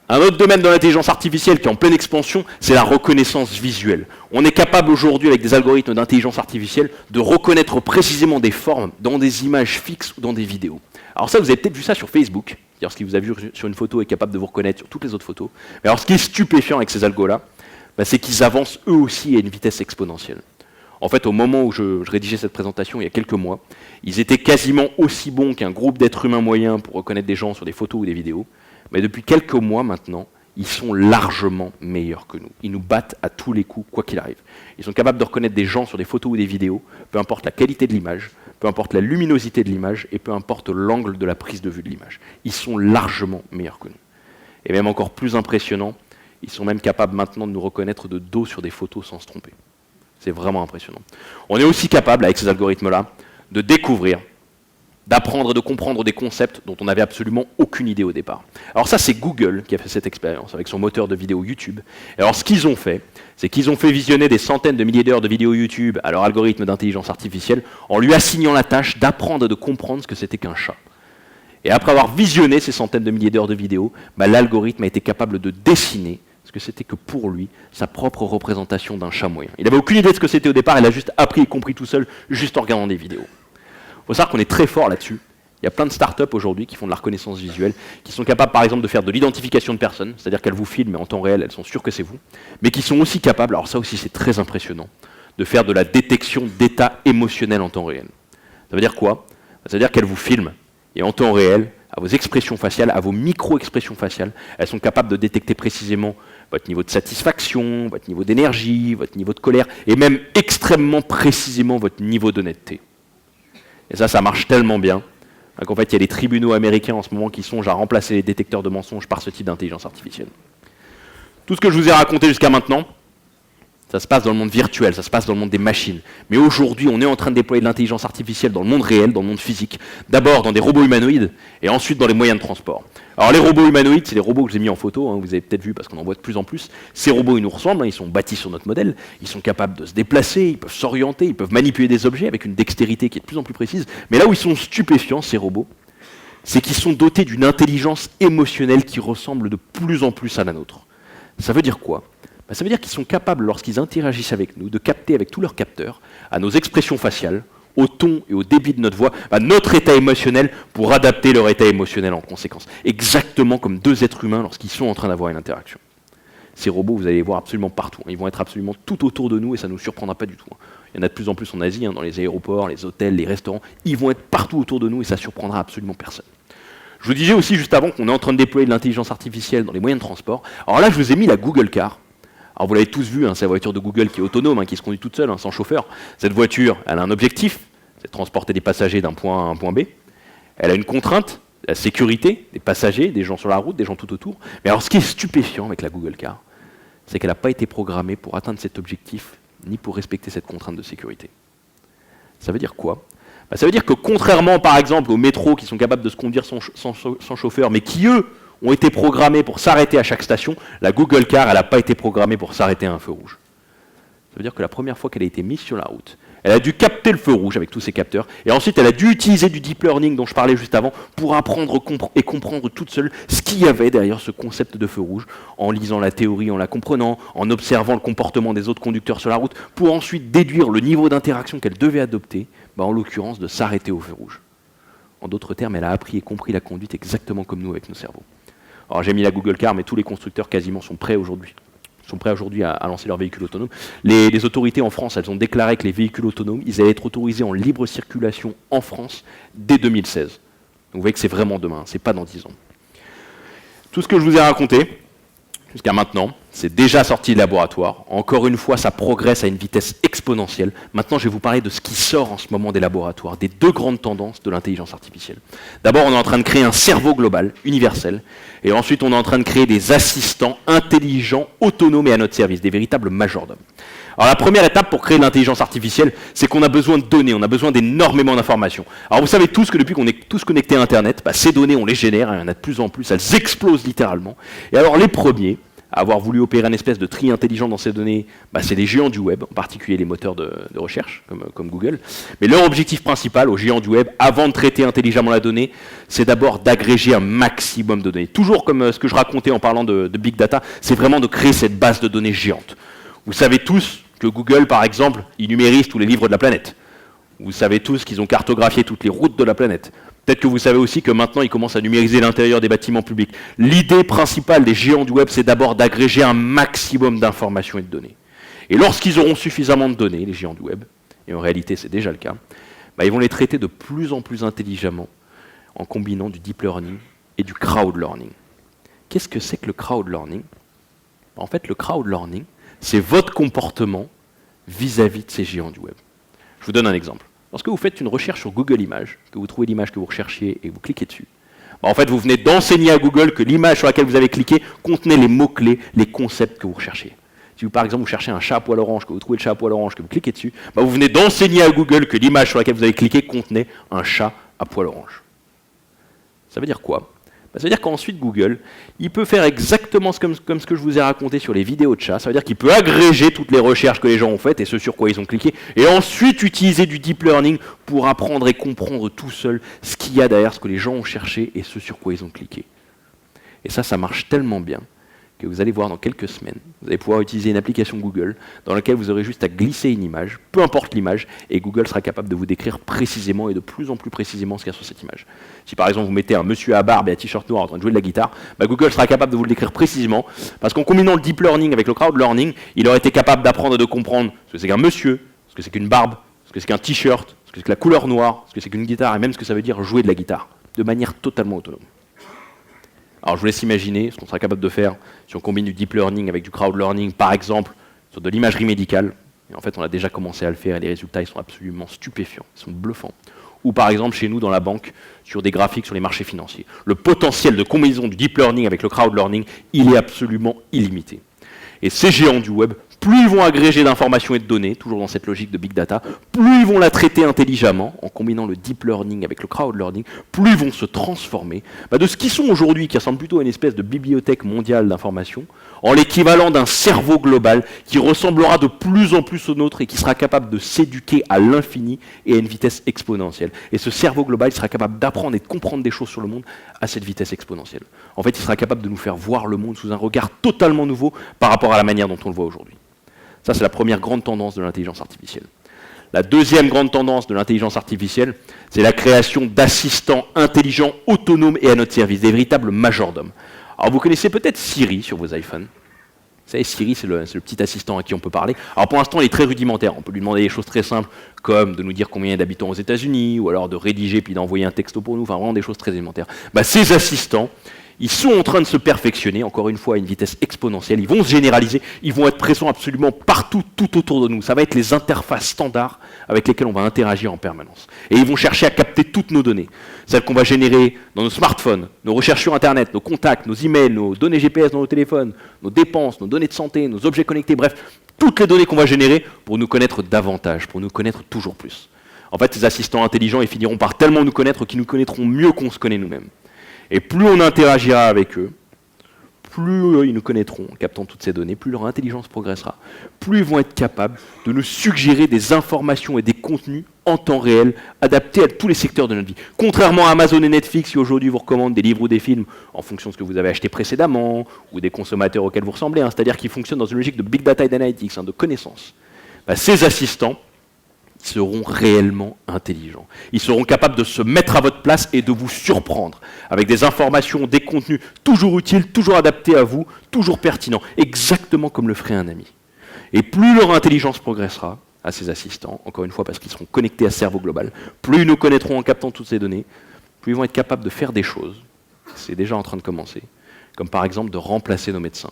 Un autre domaine de l'intelligence artificielle qui est en pleine expansion, c'est la reconnaissance visuelle. On est capable aujourd'hui, avec des algorithmes d'intelligence artificielle, de reconnaître précisément des formes dans des images fixes ou dans des vidéos. Alors ça, vous avez peut-être vu ça sur Facebook, c'est-à-dire ce qui vous a vu sur une photo est capable de vous reconnaître sur toutes les autres photos. Mais alors ce qui est stupéfiant avec ces algos-là, c'est qu'ils avancent eux aussi à une vitesse exponentielle. En fait, au moment où je rédigeais cette présentation, il y a quelques mois, ils étaient quasiment aussi bons qu'un groupe d'êtres humains moyens pour reconnaître des gens sur des photos ou des vidéos. Mais depuis quelques mois maintenant, ils sont largement meilleurs que nous. Ils nous battent à tous les coups, quoi qu'il arrive. Ils sont capables de reconnaître des gens sur des photos ou des vidéos, peu importe la qualité de l'image, peu importe la luminosité de l'image, et peu importe l'angle de la prise de vue de l'image. Ils sont largement meilleurs que nous. Et même encore plus impressionnant, ils sont même capables maintenant de nous reconnaître de dos sur des photos sans se tromper. C'est vraiment impressionnant. On est aussi capable, avec ces algorithmes-là, de découvrir d'apprendre et de comprendre des concepts dont on n'avait absolument aucune idée au départ. Alors ça, c'est Google qui a fait cette expérience avec son moteur de vidéo YouTube. Et alors ce qu'ils ont fait, c'est qu'ils ont fait visionner des centaines de milliers d'heures de vidéos YouTube à leur algorithme d'intelligence artificielle en lui assignant la tâche d'apprendre et de comprendre ce que c'était qu'un chat. Et après avoir visionné ces centaines de milliers d'heures de vidéos, l'algorithme a été capable de dessiner ce que c'était que pour lui, sa propre représentation d'un chat moyen. Il n'avait aucune idée de ce que c'était au départ, il a juste appris et compris tout seul, juste en regardant des vidéos. Il faut savoir qu'on est très fort là-dessus. Il y a plein de startups aujourd'hui qui font de la reconnaissance visuelle, qui sont capables par exemple de faire de l'identification de personnes, c'est-à-dire qu'elles vous filment, mais en temps réel, elles sont sûres que c'est vous, mais qui sont aussi capables, alors ça aussi c'est très impressionnant, de faire de la détection d'état émotionnel en temps réel. Ça veut dire quoi? Ça veut dire qu'elles vous filment, et en temps réel, à vos expressions faciales, à vos micro-expressions faciales, elles sont capables de détecter précisément votre niveau de satisfaction, votre niveau d'énergie, votre niveau de colère, et même extrêmement précisément votre niveau d'honnêteté. Et ça marche tellement bien qu'en fait, il y a des tribunaux américains en ce moment qui songent à remplacer les détecteurs de mensonges par ce type d'intelligence artificielle. Tout ce que je vous ai raconté jusqu'à maintenant, ça se passe dans le monde virtuel, ça se passe dans le monde des machines. Mais aujourd'hui, on est en train de déployer de l'intelligence artificielle dans le monde réel, dans le monde physique. D'abord dans des robots humanoïdes, et ensuite dans les moyens de transport. Alors les robots humanoïdes, c'est les robots que j'ai mis en photo, vous avez peut-être vu parce qu'on en voit de plus en plus. Ces robots, ils nous ressemblent, ils sont bâtis sur notre modèle, ils sont capables de se déplacer, ils peuvent s'orienter, ils peuvent manipuler des objets avec une dextérité qui est de plus en plus précise. Mais là où ils sont stupéfiants, ces robots, c'est qu'ils sont dotés d'une intelligence émotionnelle qui ressemble de plus en plus à la nôtre. Ça veut dire quoi? Ça veut dire qu'ils sont capables, lorsqu'ils interagissent avec nous, de capter avec tous leurs capteurs, à nos expressions faciales, au ton et au débit de notre voix, notre état émotionnel pour adapter leur état émotionnel en conséquence. Exactement comme deux êtres humains lorsqu'ils sont en train d'avoir une interaction. Ces robots, vous allez les voir absolument partout. Ils vont être absolument tout autour de nous et ça ne nous surprendra pas du tout. Il y en a de plus en plus en Asie, dans les aéroports, les hôtels, les restaurants. Ils vont être partout autour de nous et ça ne surprendra absolument personne. Je vous disais aussi juste avant qu'on est en train de déployer de l'intelligence artificielle dans les moyens de transport. Alors là, je vous ai mis la Google Car. Alors vous l'avez tous vu, c'est la voiture de Google qui est autonome, qui se conduit toute seule, sans chauffeur. Cette voiture, elle a un objectif, c'est de transporter des passagers d'un point A à un point B. Elle a une contrainte, la sécurité des passagers, des gens sur la route, des gens tout autour. Mais alors ce qui est stupéfiant avec la Google Car, c'est qu'elle n'a pas été programmée pour atteindre cet objectif, ni pour respecter cette contrainte de sécurité. Ça veut dire quoi? Ça veut dire que contrairement par exemple aux métros qui sont capables de se conduire sans chauffeur, mais qui eux, ont été programmés pour s'arrêter à chaque station, la Google Car, elle n'a pas été programmée pour s'arrêter à un feu rouge. Ça veut dire que la première fois qu'elle a été mise sur la route, elle a dû capter le feu rouge avec tous ses capteurs, et ensuite elle a dû utiliser du deep learning dont je parlais juste avant pour apprendre et comprendre toute seule ce qu'il y avait derrière ce concept de feu rouge, en lisant la théorie, en la comprenant, en observant le comportement des autres conducteurs sur la route, pour ensuite déduire le niveau d'interaction qu'elle devait adopter, en l'occurrence de s'arrêter au feu rouge. En d'autres termes, elle a appris et compris la conduite exactement comme nous avec nos cerveaux. Alors j'ai mis la Google Car, mais tous les constructeurs quasiment sont prêts aujourd'hui à lancer leurs véhicules autonomes. Les autorités en France, elles ont déclaré que les véhicules autonomes, ils allaient être autorisés en libre circulation en France dès 2016. Donc vous voyez que c'est vraiment demain, c'est pas dans 10 ans. Tout ce que je vous ai raconté jusqu'à maintenant, c'est déjà sorti de laboratoire. Encore une fois, ça progresse à une vitesse exponentielle. Maintenant, je vais vous parler de ce qui sort en ce moment des laboratoires, des deux grandes tendances de l'intelligence artificielle. D'abord, on est en train de créer un cerveau global, universel, et ensuite, on est en train de créer des assistants intelligents, autonomes et à notre service, des véritables majordomes. Alors la première étape pour créer de l'intelligence artificielle, c'est qu'on a besoin de données, on a besoin d'énormément d'informations. Alors vous savez tous que depuis qu'on est tous connectés à Internet, ces données, on les génère, il y en a de plus en plus, elles explosent littéralement. Et alors les premiers à avoir voulu opérer une espèce de tri intelligent dans ces données, c'est les géants du web, en particulier les moteurs de recherche, comme Google. Mais leur objectif principal aux géants du web, avant de traiter intelligemment la donnée, c'est d'abord d'agréger un maximum de données. Toujours comme ce que je racontais en parlant de big data, c'est vraiment de créer cette base de données géante. Vous savez tous que Google, par exemple, il numérise tous les livres de la planète. Vous savez tous qu'ils ont cartographié toutes les routes de la planète. Peut-être que vous savez aussi que maintenant, ils commencent à numériser l'intérieur des bâtiments publics. L'idée principale des géants du web, c'est d'abord d'agréger un maximum d'informations et de données. Et lorsqu'ils auront suffisamment de données, les géants du web, et en réalité c'est déjà le cas, ils vont les traiter de plus en plus intelligemment en combinant du deep learning et du crowd learning. Qu'est-ce que c'est que le crowd learning? En fait, le crowd learning, c'est votre comportement vis-à-vis de ces géants du web. Je vous donne un exemple. Lorsque vous faites une recherche sur Google Images, que vous trouvez l'image que vous recherchiez et vous cliquez dessus, en fait, vous venez d'enseigner à Google que l'image sur laquelle vous avez cliqué contenait les mots-clés, les concepts que vous recherchiez. Si vous, par exemple, vous cherchez un chat à poil orange, que vous trouvez le chat à poil orange, que vous cliquez dessus, vous venez d'enseigner à Google que l'image sur laquelle vous avez cliqué contenait un chat à poil orange. Ça veut dire quoi? Ça veut dire qu'ensuite Google, il peut faire exactement comme ce que je vous ai raconté sur les vidéos de chat. Ça veut dire qu'il peut agréger toutes les recherches que les gens ont faites et ce sur quoi ils ont cliqué, et ensuite utiliser du deep learning pour apprendre et comprendre tout seul ce qu'il y a derrière ce que les gens ont cherché et ce sur quoi ils ont cliqué. Et ça marche tellement bien que vous allez voir dans quelques semaines, vous allez pouvoir utiliser une application Google dans laquelle vous aurez juste à glisser une image, peu importe l'image, et Google sera capable de vous décrire précisément et de plus en plus précisément ce qu'il y a sur cette image. Si par exemple vous mettez un monsieur à barbe et un t-shirt noir en train de jouer de la guitare, Google sera capable de vous le décrire précisément, parce qu'en combinant le deep learning avec le crowd learning, il aurait été capable d'apprendre et de comprendre ce que c'est qu'un monsieur, ce que c'est qu'une barbe, ce que c'est qu'un t-shirt, ce que c'est que la couleur noire, ce que c'est qu'une guitare, et même ce que ça veut dire jouer de la guitare, de manière totalement autonome. Alors je vous laisse imaginer ce qu'on sera capable de faire si on combine du deep learning avec du crowd learning, par exemple, sur de l'imagerie médicale. Et en fait, on a déjà commencé à le faire et les résultats ils sont absolument stupéfiants, ils sont bluffants. Ou par exemple, chez nous, dans la banque, sur des graphiques sur les marchés financiers. Le potentiel de combinaison du deep learning avec le crowd learning, il est absolument illimité. Et ces géants du web, plus ils vont agréger d'informations et de données, toujours dans cette logique de big data, plus ils vont la traiter intelligemment, en combinant le deep learning avec le crowd learning, plus ils vont se transformer de ce qu'ils sont aujourd'hui, qui ressemble plutôt à une espèce de bibliothèque mondiale d'informations, en l'équivalent d'un cerveau global qui ressemblera de plus en plus au nôtre et qui sera capable de s'éduquer à l'infini et à une vitesse exponentielle. Et ce cerveau global il sera capable d'apprendre et de comprendre des choses sur le monde à cette vitesse exponentielle. En fait, il sera capable de nous faire voir le monde sous un regard totalement nouveau par rapport à la manière dont on le voit aujourd'hui. Ça, c'est la première grande tendance de l'intelligence artificielle. La deuxième grande tendance de l'intelligence artificielle, c'est la création d'assistants intelligents, autonomes et à notre service, des véritables majordomes. Alors, vous connaissez peut-être Siri sur vos iPhones. Vous savez, Siri, c'est le petit assistant à qui on peut parler. Alors, pour l'instant, il est très rudimentaire. On peut lui demander des choses très simples, comme de nous dire combien il y a d'habitants aux États-Unis, ou alors de rédiger puis d'envoyer un texto pour nous. Enfin, vraiment des choses très élémentaires. Ces assistants, ils sont en train de se perfectionner, encore une fois, à une vitesse exponentielle. Ils vont se généraliser, ils vont être présents absolument partout, tout autour de nous. Ça va être les interfaces standards avec lesquelles on va interagir en permanence. Et ils vont chercher à capter toutes nos données. Celles qu'on va générer dans nos smartphones, nos recherches sur Internet, nos contacts, nos emails, nos données GPS dans nos téléphones, nos dépenses, nos données de santé, nos objets connectés, bref, toutes les données qu'on va générer pour nous connaître davantage, pour nous connaître toujours plus. En fait, ces assistants intelligents, ils finiront par tellement nous connaître qu'ils nous connaîtront mieux qu'on se connaît nous-mêmes. Et plus on interagira avec eux, plus ils nous connaîtront en captant toutes ces données, plus leur intelligence progressera, plus ils vont être capables de nous suggérer des informations et des contenus en temps réel, adaptés à tous les secteurs de notre vie. Contrairement à Amazon et Netflix, qui aujourd'hui vous recommandent des livres ou des films en fonction de ce que vous avez acheté précédemment, ou des consommateurs auxquels vous ressemblez, c'est-à-dire qu'ils fonctionnent dans une logique de big data et d'analytics, de connaissances. Ces assistants seront réellement intelligents. Ils seront capables de se mettre à votre place et de vous surprendre avec des informations, des contenus toujours utiles, toujours adaptés à vous, toujours pertinents, exactement comme le ferait un ami. Et plus leur intelligence progressera à ces assistants, encore une fois parce qu'ils seront connectés à ce cerveau global, plus ils nous connaîtront en captant toutes ces données, plus ils vont être capables de faire des choses, c'est déjà en train de commencer, comme par exemple de remplacer nos médecins.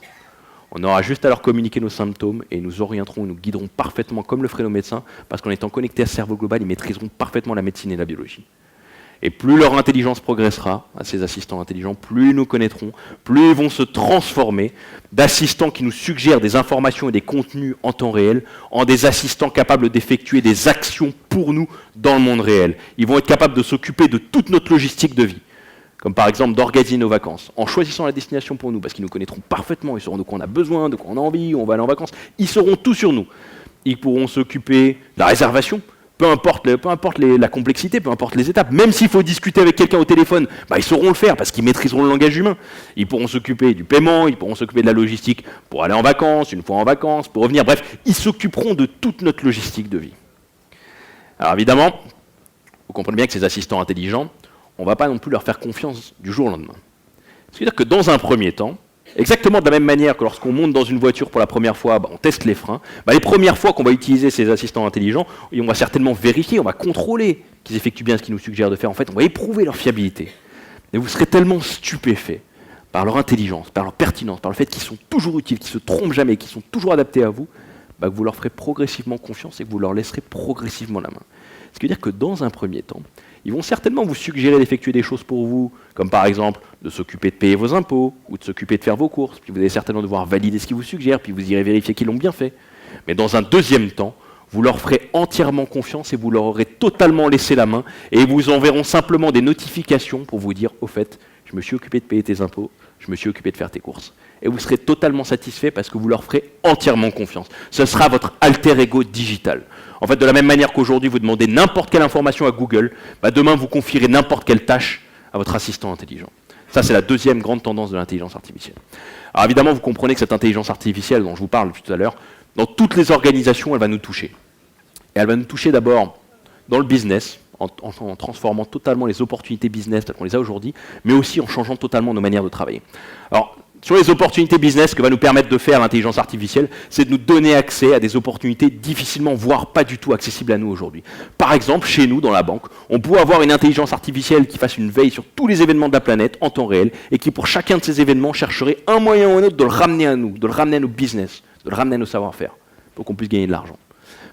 On aura juste à leur communiquer nos symptômes et ils nous orienteront, ils nous guideront parfaitement comme le feraient nos médecins, parce qu'en étant connectés à ce cerveau global, ils maîtriseront parfaitement la médecine et la biologie. Et plus leur intelligence progressera, à ces assistants intelligents, plus ils nous connaîtront, plus ils vont se transformer d'assistants qui nous suggèrent des informations et des contenus en temps réel, en des assistants capables d'effectuer des actions pour nous dans le monde réel. Ils vont être capables de s'occuper de toute notre logistique de vie. Comme par exemple d'organiser nos vacances, en choisissant la destination pour nous, parce qu'ils nous connaîtront parfaitement, ils sauront de quoi on a besoin, de quoi on a envie, où on va aller en vacances, ils sauront tout sur nous. Ils pourront s'occuper de la réservation, peu importe la complexité, peu importe les étapes, même s'il faut discuter avec quelqu'un au téléphone, ils sauront le faire parce qu'ils maîtriseront le langage humain. Ils pourront s'occuper du paiement, ils pourront s'occuper de la logistique pour aller en vacances, une fois en vacances, pour revenir, bref, ils s'occuperont de toute notre logistique de vie. Alors évidemment, vous comprenez bien que ces assistants intelligents, on ne va pas non plus leur faire confiance du jour au lendemain. C'est-à-dire que dans un premier temps, exactement de la même manière que lorsqu'on monte dans une voiture pour la première fois, on teste les freins, les premières fois qu'on va utiliser ces assistants intelligents, on va certainement vérifier, on va contrôler qu'ils effectuent bien ce qu'ils nous suggèrent de faire. En fait, on va éprouver leur fiabilité. Mais vous serez tellement stupéfait par leur intelligence, par leur pertinence, par le fait qu'ils sont toujours utiles, qu'ils ne se trompent jamais, qu'ils sont toujours adaptés à vous, que vous leur ferez progressivement confiance et que vous leur laisserez progressivement la main. Ce qui veut dire que dans un premier temps, ils vont certainement vous suggérer d'effectuer des choses pour vous, comme par exemple de s'occuper de payer vos impôts, ou de s'occuper de faire vos courses, puis vous allez certainement devoir valider ce qu'ils vous suggèrent, puis vous irez vérifier qu'ils l'ont bien fait. Mais dans un deuxième temps, vous leur ferez entièrement confiance et vous leur aurez totalement laissé la main et ils vous enverront simplement des notifications pour vous dire « Au fait, je me suis occupé de payer tes impôts, je me suis occupé de faire tes courses. » Et vous serez totalement satisfait parce que vous leur ferez entièrement confiance. Ce sera votre alter ego digital. En fait, de la même manière qu'aujourd'hui, vous demandez n'importe quelle information à Google, demain, vous confierez n'importe quelle tâche à votre assistant intelligent. Ça, c'est la deuxième grande tendance de l'intelligence artificielle. Alors évidemment, vous comprenez que cette intelligence artificielle dont je vous parle depuis tout à l'heure, dans toutes les organisations, elle va nous toucher. Et elle va nous toucher d'abord dans le business, en transformant totalement les opportunités business telles qu'on les a aujourd'hui, mais aussi en changeant totalement nos manières de travailler. Alors, sur les opportunités business, ce que va nous permettre de faire l'intelligence artificielle, c'est de nous donner accès à des opportunités difficilement, voire pas du tout accessibles à nous aujourd'hui. Par exemple, chez nous, dans la banque, on pourrait avoir une intelligence artificielle qui fasse une veille sur tous les événements de la planète en temps réel et qui, pour chacun de ces événements, chercherait un moyen ou un autre de le ramener à nous, de le ramener à nos business, de le ramener à nos savoir-faire, pour qu'on puisse gagner de l'argent.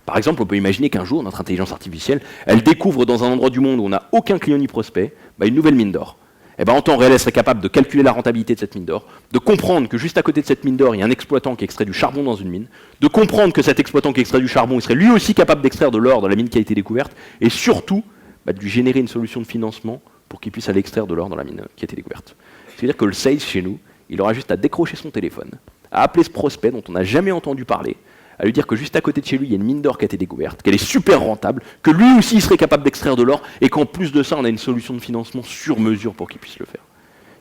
Par exemple, on peut imaginer qu'un jour, notre intelligence artificielle, elle découvre dans un endroit du monde où on n'a aucun client ni prospect, une nouvelle mine d'or. En temps réel, elle serait capable de calculer la rentabilité de cette mine d'or, de comprendre que juste à côté de cette mine d'or, il y a un exploitant qui extrait du charbon dans une mine, de comprendre que cet exploitant qui extrait du charbon, il serait lui aussi capable d'extraire de l'or dans la mine qui a été découverte, et surtout, de lui générer une solution de financement pour qu'il puisse aller extraire de l'or dans la mine qui a été découverte. C'est-à-dire que le sales chez nous, il aura juste à décrocher son téléphone, à appeler ce prospect dont on n'a jamais entendu parler, à lui dire que juste à côté de chez lui, il y a une mine d'or qui a été découverte, qu'elle est super rentable, que lui aussi il serait capable d'extraire de l'or, et qu'en plus de ça, on a une solution de financement sur mesure pour qu'il puisse le faire.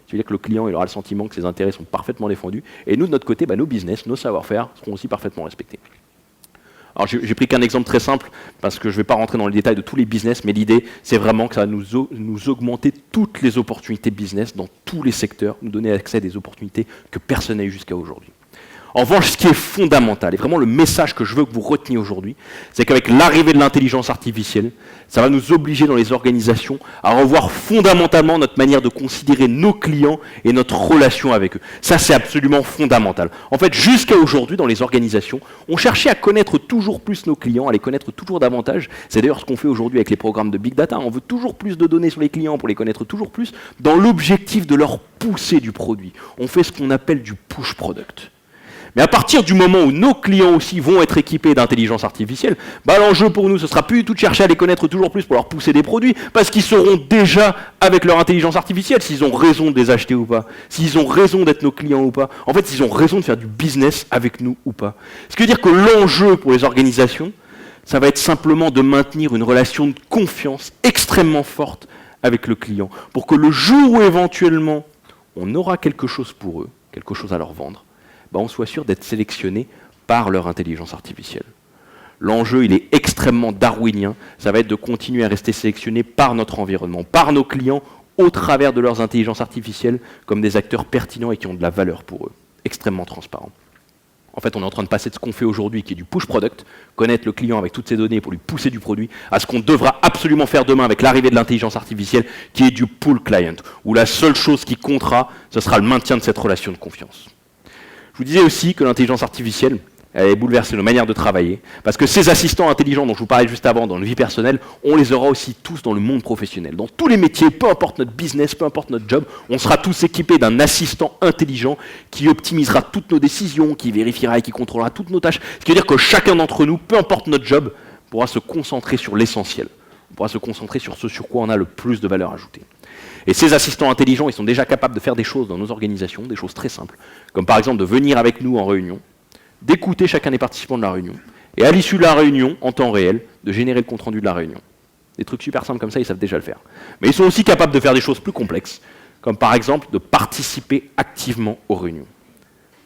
C'est-à-dire que le client il aura le sentiment que ses intérêts sont parfaitement défendus, et nous, de notre côté, nos business, nos savoir-faire seront aussi parfaitement respectés. Alors j'ai pris qu'un exemple très simple, parce que je ne vais pas rentrer dans le détail de tous les business, mais l'idée, c'est vraiment que ça va nous augmenter toutes les opportunités business dans tous les secteurs, nous donner accès à des opportunités que personne n'a eu jusqu'à aujourd'hui. En revanche, ce qui est fondamental, et vraiment le message que je veux que vous reteniez aujourd'hui, c'est qu'avec l'arrivée de l'intelligence artificielle, ça va nous obliger dans les organisations à revoir fondamentalement notre manière de considérer nos clients et notre relation avec eux. Ça, c'est absolument fondamental. En fait, jusqu'à aujourd'hui, dans les organisations, on cherchait à connaître toujours plus nos clients, à les connaître toujours davantage. C'est d'ailleurs ce qu'on fait aujourd'hui avec les programmes de Big Data. On veut toujours plus de données sur les clients pour les connaître toujours plus, dans l'objectif de leur pousser du produit. On fait ce qu'on appelle du push product. Mais à partir du moment où nos clients aussi vont être équipés d'intelligence artificielle, l'enjeu pour nous, ce sera plus du tout de chercher à les connaître toujours plus pour leur pousser des produits, parce qu'ils sauront déjà, avec leur intelligence artificielle, s'ils ont raison de les acheter ou pas, s'ils ont raison d'être nos clients ou pas. En fait, s'ils ont raison de faire du business avec nous ou pas. Ce qui veut dire que l'enjeu pour les organisations, ça va être simplement de maintenir une relation de confiance extrêmement forte avec le client, pour que le jour où éventuellement on aura quelque chose pour eux, quelque chose à leur vendre, on soit sûr d'être sélectionné par leur intelligence artificielle. L'enjeu, il est extrêmement darwinien, ça va être de continuer à rester sélectionné par notre environnement, par nos clients, au travers de leurs intelligences artificielles, comme des acteurs pertinents et qui ont de la valeur pour eux, extrêmement transparents. En fait, on est en train de passer de ce qu'on fait aujourd'hui, qui est du push product, connaître le client avec toutes ses données pour lui pousser du produit, à ce qu'on devra absolument faire demain avec l'arrivée de l'intelligence artificielle, qui est du pull client, où la seule chose qui comptera, ce sera le maintien de cette relation de confiance. Je vous disais aussi que l'intelligence artificielle allait bouleverser nos manières de travailler, parce que ces assistants intelligents dont je vous parlais juste avant dans notre vie personnelle, on les aura aussi tous dans le monde professionnel. Dans tous les métiers, peu importe notre business, peu importe notre job, on sera tous équipés d'un assistant intelligent qui optimisera toutes nos décisions, qui vérifiera et qui contrôlera toutes nos tâches. Ce qui veut dire que chacun d'entre nous, peu importe notre job, pourra se concentrer sur l'essentiel. On pourra se concentrer sur ce sur quoi on a le plus de valeur ajoutée. Et ces assistants intelligents, ils sont déjà capables de faire des choses dans nos organisations, des choses très simples, comme par exemple de venir avec nous en réunion, d'écouter chacun des participants de la réunion, et à l'issue de la réunion, en temps réel, de générer le compte-rendu de la réunion. Des trucs super simples comme ça, ils savent déjà le faire. Mais ils sont aussi capables de faire des choses plus complexes, comme par exemple de participer activement aux réunions.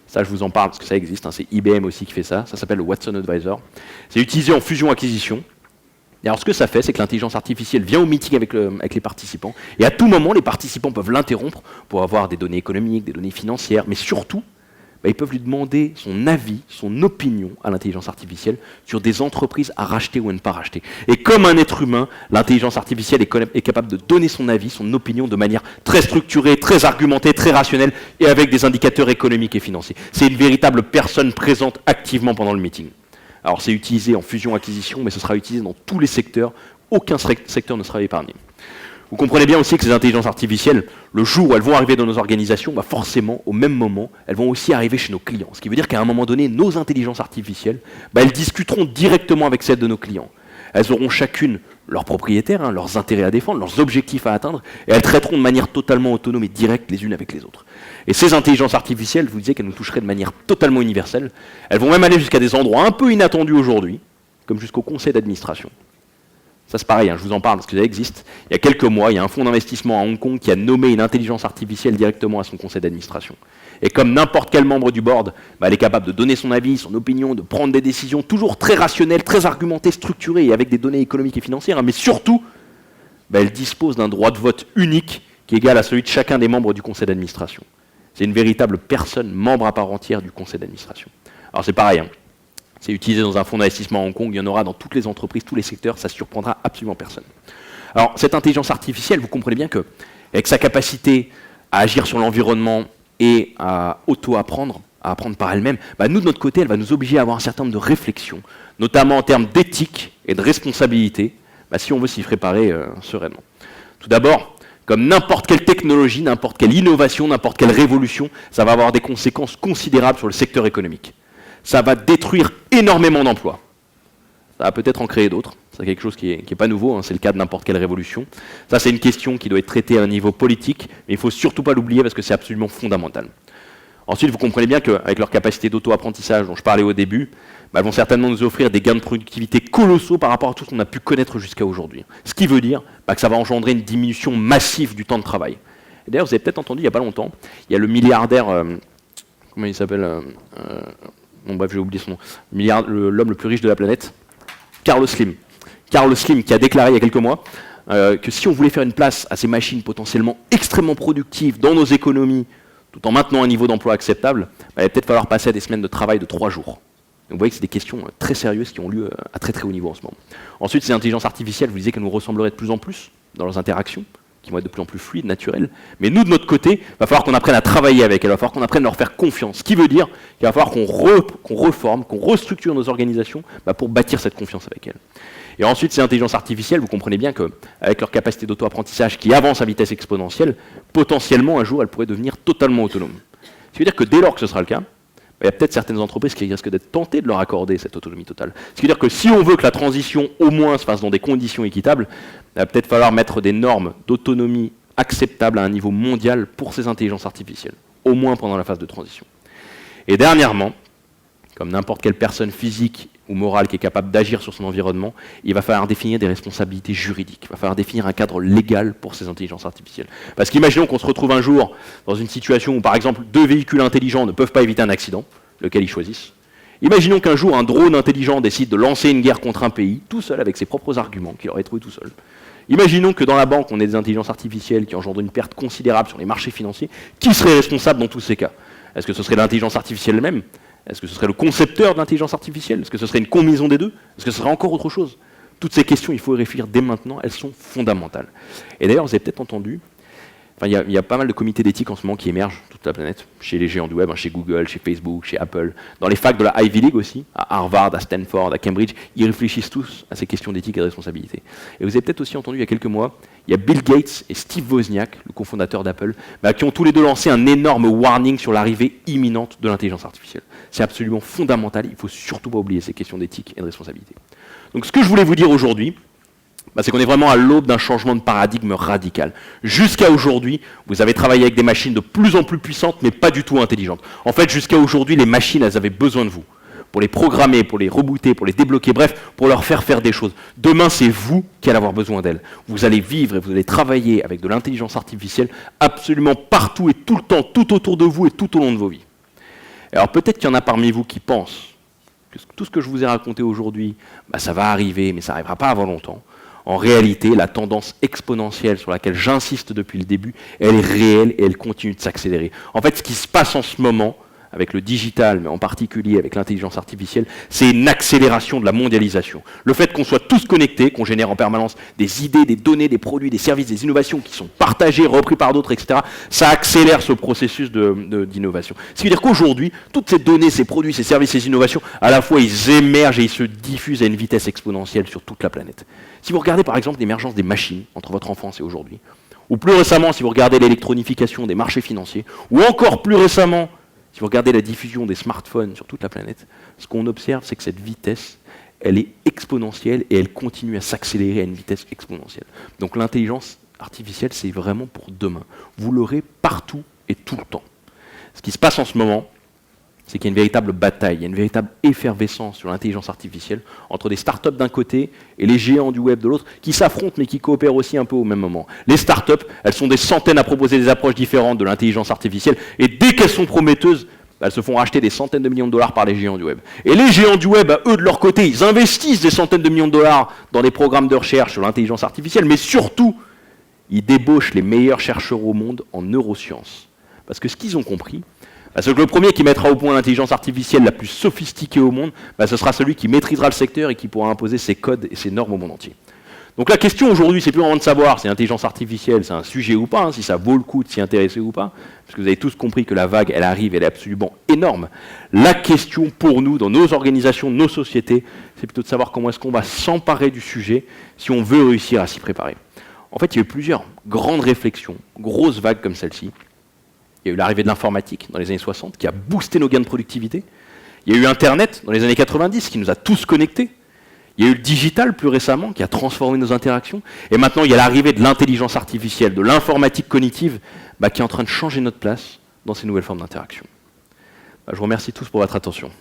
Ça, je vous en parle parce que ça existe, c'est IBM aussi qui fait ça, ça s'appelle le Watson Advisor. C'est utilisé en fusion-acquisition. Et alors ce que ça fait, c'est que l'intelligence artificielle vient au meeting avec les participants, et à tout moment, les participants peuvent l'interrompre pour avoir des données économiques, des données financières, mais surtout, ils peuvent lui demander son avis, son opinion à l'intelligence artificielle sur des entreprises à racheter ou à ne pas racheter. Et comme un être humain, l'intelligence artificielle est capable de donner son avis, son opinion de manière très structurée, très argumentée, très rationnelle, et avec des indicateurs économiques et financiers. C'est une véritable personne présente activement pendant le meeting. Alors c'est utilisé en fusion-acquisition, mais ce sera utilisé dans tous les secteurs. Aucun secteur ne sera épargné. Vous comprenez bien aussi que ces intelligences artificielles, le jour où elles vont arriver dans nos organisations, bah forcément, au même moment, elles vont aussi arriver chez nos clients. Ce qui veut dire qu'à un moment donné, nos intelligences artificielles, bah elles discuteront directement avec celles de nos clients. Elles auront chacune leurs propriétaires, leurs intérêts à défendre, leurs objectifs à atteindre, et elles traiteront de manière totalement autonome et directe les unes avec les autres. Et ces intelligences artificielles, je vous disais qu'elles nous toucheraient de manière totalement universelle. Elles vont même aller jusqu'à des endroits un peu inattendus aujourd'hui, comme jusqu'au conseil d'administration. Ça c'est pareil, je vous en parle parce que ça existe. Il y a quelques mois, il y a un fonds d'investissement à Hong Kong qui a nommé une intelligence artificielle directement à son conseil d'administration. Et comme n'importe quel membre du board, elle est capable de donner son avis, son opinion, de prendre des décisions toujours très rationnelles, très argumentées, structurées et avec des données économiques et financières, mais surtout, elle dispose d'un droit de vote unique qui est égal à celui de chacun des membres du conseil d'administration. C'est une véritable personne, membre à part entière du conseil d'administration. Alors c'est pareil, c'est utilisé dans un fonds d'investissement à Hong Kong, il y en aura dans toutes les entreprises, tous les secteurs, ça ne surprendra absolument personne. Alors cette intelligence artificielle, vous comprenez bien qu'avec sa capacité à agir sur l'environnement et à auto-apprendre, à apprendre par elle-même, nous de notre côté, elle va nous obliger à avoir un certain nombre de réflexions, notamment en termes d'éthique et de responsabilité, si on veut s'y préparer sereinement. Tout d'abord, comme n'importe quelle technologie, n'importe quelle innovation, n'importe quelle révolution, ça va avoir des conséquences considérables sur le secteur économique. Ça va détruire énormément d'emplois. Ça va peut-être en créer d'autres. C'est quelque chose qui n'est pas nouveau, c'est le cas de n'importe quelle révolution. Ça, c'est une question qui doit être traitée à un niveau politique, mais il ne faut surtout pas l'oublier parce que c'est absolument fondamental. Ensuite, vous comprenez bien qu'avec leur capacité d'auto-apprentissage dont je parlais au début, elles vont certainement nous offrir des gains de productivité colossaux par rapport à tout ce qu'on a pu connaître jusqu'à aujourd'hui. Ce qui veut dire que ça va engendrer une diminution massive du temps de travail. Et d'ailleurs, vous avez peut-être entendu il n'y a pas longtemps, il y a le milliardaire, comment il s'appelle j'ai oublié son nom, l'homme le plus riche de la planète, Carlos Slim. Carlos Slim qui a déclaré il y a quelques mois que si on voulait faire une place à ces machines potentiellement extrêmement productives dans nos économies, tout en maintenant un niveau d'emploi acceptable, il va peut-être falloir passer à des semaines de travail de 3 jours. Donc vous voyez que c'est des questions très sérieuses qui ont lieu à très très haut niveau en ce moment. Ensuite, ces intelligences artificielles, vous disiez qu'elles nous ressembleraient de plus en plus dans leurs interactions, qui vont être de plus en plus fluides, naturelles. Mais nous, de notre côté, il va falloir qu'on apprenne à travailler avec elles, il va falloir qu'on apprenne à leur faire confiance. Ce qui veut dire qu'il va falloir qu'on reforme, qu'on restructure nos organisations pour bâtir cette confiance avec elles. Et ensuite, ces intelligences artificielles, vous comprenez bien qu'avec leur capacité d'auto-apprentissage qui avance à vitesse exponentielle, potentiellement, un jour, elles pourraient devenir totalement autonomes. Ce qui veut dire que dès lors que ce sera le cas, il y a peut-être certaines entreprises qui risquent d'être tentées de leur accorder cette autonomie totale. Ce qui veut dire que si on veut que la transition, au moins, se fasse dans des conditions équitables, il va peut-être falloir mettre des normes d'autonomie acceptables à un niveau mondial pour ces intelligences artificielles, au moins pendant la phase de transition. Et dernièrement, comme n'importe quelle personne physique ou morale qui est capable d'agir sur son environnement, il va falloir définir des responsabilités juridiques, il va falloir définir un cadre légal pour ces intelligences artificielles. Parce qu'imaginons qu'on se retrouve un jour dans une situation où, par exemple, 2 véhicules intelligents ne peuvent pas éviter un accident, lequel ils choisissent. Imaginons qu'un jour, un drone intelligent décide de lancer une guerre contre un pays, tout seul, avec ses propres arguments, qu'il aurait trouvé tout seul. Imaginons que dans la banque, on ait des intelligences artificielles qui engendrent une perte considérable sur les marchés financiers. Qui serait responsable dans tous ces cas? Est-ce que ce serait l'intelligence artificielle elle-même? Est-ce que ce serait le concepteur de l'intelligence artificielle? Est-ce que ce serait une combinaison des deux? Est-ce que ce serait encore autre chose? Toutes ces questions, il faut y réfléchir dès maintenant, elles sont fondamentales. Et d'ailleurs, vous avez peut-être entendu, il y a pas mal de comités d'éthique en ce moment qui émergent toute la planète, chez les géants du web, chez Google, chez Facebook, chez Apple, dans les facs de la Ivy League aussi, à Harvard, à Stanford, à Cambridge, ils réfléchissent tous à ces questions d'éthique et de responsabilité. Et vous avez peut-être aussi entendu il y a quelques mois, il y a Bill Gates et Steve Wozniak, le cofondateur d'Apple, qui ont tous les deux lancé un énorme warning sur l'arrivée imminente de l'intelligence artificielle. C'est absolument fondamental, il ne faut surtout pas oublier ces questions d'éthique et de responsabilité. Donc ce que je voulais vous dire aujourd'hui, c'est qu'on est vraiment à l'aube d'un changement de paradigme radical. Jusqu'à aujourd'hui, vous avez travaillé avec des machines de plus en plus puissantes, mais pas du tout intelligentes. En fait, jusqu'à aujourd'hui, les machines, elles avaient besoin de vous. Pour les programmer, pour les rebooter, pour les débloquer, bref, pour leur faire des choses. Demain, c'est vous qui allez avoir besoin d'elles. Vous allez vivre et vous allez travailler avec de l'intelligence artificielle absolument partout et tout le temps, tout autour de vous et tout au long de vos vies. Alors peut-être qu'il y en a parmi vous qui pensent que tout ce que je vous ai raconté aujourd'hui, ça va arriver, mais ça n'arrivera pas avant longtemps. En réalité, la tendance exponentielle sur laquelle j'insiste depuis le début, elle est réelle et elle continue de s'accélérer. En fait, ce qui se passe en ce moment avec le digital, mais en particulier avec l'intelligence artificielle, c'est une accélération de la mondialisation. Le fait qu'on soit tous connectés, qu'on génère en permanence des idées, des données, des produits, des services, des innovations qui sont partagées, repris par d'autres, etc., ça accélère ce processus d'innovation. Ce qui veut dire qu'aujourd'hui, toutes ces données, ces produits, ces services, ces innovations, à la fois ils émergent et ils se diffusent à une vitesse exponentielle sur toute la planète. Si vous regardez par exemple l'émergence des machines entre votre enfance et aujourd'hui, ou plus récemment, si vous regardez l'électronification des marchés financiers, ou encore plus récemment, si vous regardez la diffusion des smartphones sur toute la planète, ce qu'on observe, c'est que cette vitesse, elle est exponentielle et elle continue à s'accélérer à une vitesse exponentielle. Donc l'intelligence artificielle, c'est vraiment pour demain. Vous l'aurez partout et tout le temps. Ce qui se passe en ce moment, c'est qu'il y a une véritable bataille, il y a une véritable effervescence sur l'intelligence artificielle entre des startups d'un côté et les géants du web de l'autre, qui s'affrontent mais qui coopèrent aussi un peu au même moment. Les startups, elles sont des centaines à proposer des approches différentes de l'intelligence artificielle, et dès qu'elles sont prometteuses, elles se font racheter des centaines de millions de dollars par les géants du web. Et les géants du web, eux, de leur côté, ils investissent des centaines de millions de dollars dans des programmes de recherche sur l'intelligence artificielle, mais surtout, ils débauchent les meilleurs chercheurs au monde en neurosciences. Parce que ce qu'ils ont compris, c'est que le premier qui mettra au point l'intelligence artificielle la plus sophistiquée au monde, ce sera celui qui maîtrisera le secteur et qui pourra imposer ses codes et ses normes au monde entier. Donc la question aujourd'hui, c'est plus vraiment de savoir si l'intelligence artificielle, c'est un sujet ou pas, si ça vaut le coup de s'y intéresser ou pas, parce que vous avez tous compris que la vague, elle arrive, elle est absolument énorme. La question pour nous, dans nos organisations, nos sociétés, c'est plutôt de savoir comment est-ce qu'on va s'emparer du sujet si on veut réussir à s'y préparer. En fait, il y a eu plusieurs grandes réflexions, grosses vagues comme celle-ci. Il y a eu l'arrivée de l'informatique dans les années 60 qui a boosté nos gains de productivité. Il y a eu Internet dans les années 90 qui nous a tous connectés. Il y a eu le digital plus récemment qui a transformé nos interactions. Et maintenant, il y a l'arrivée de l'intelligence artificielle, de l'informatique cognitive qui est en train de changer notre place dans ces nouvelles formes d'interaction. Je vous remercie tous pour votre attention.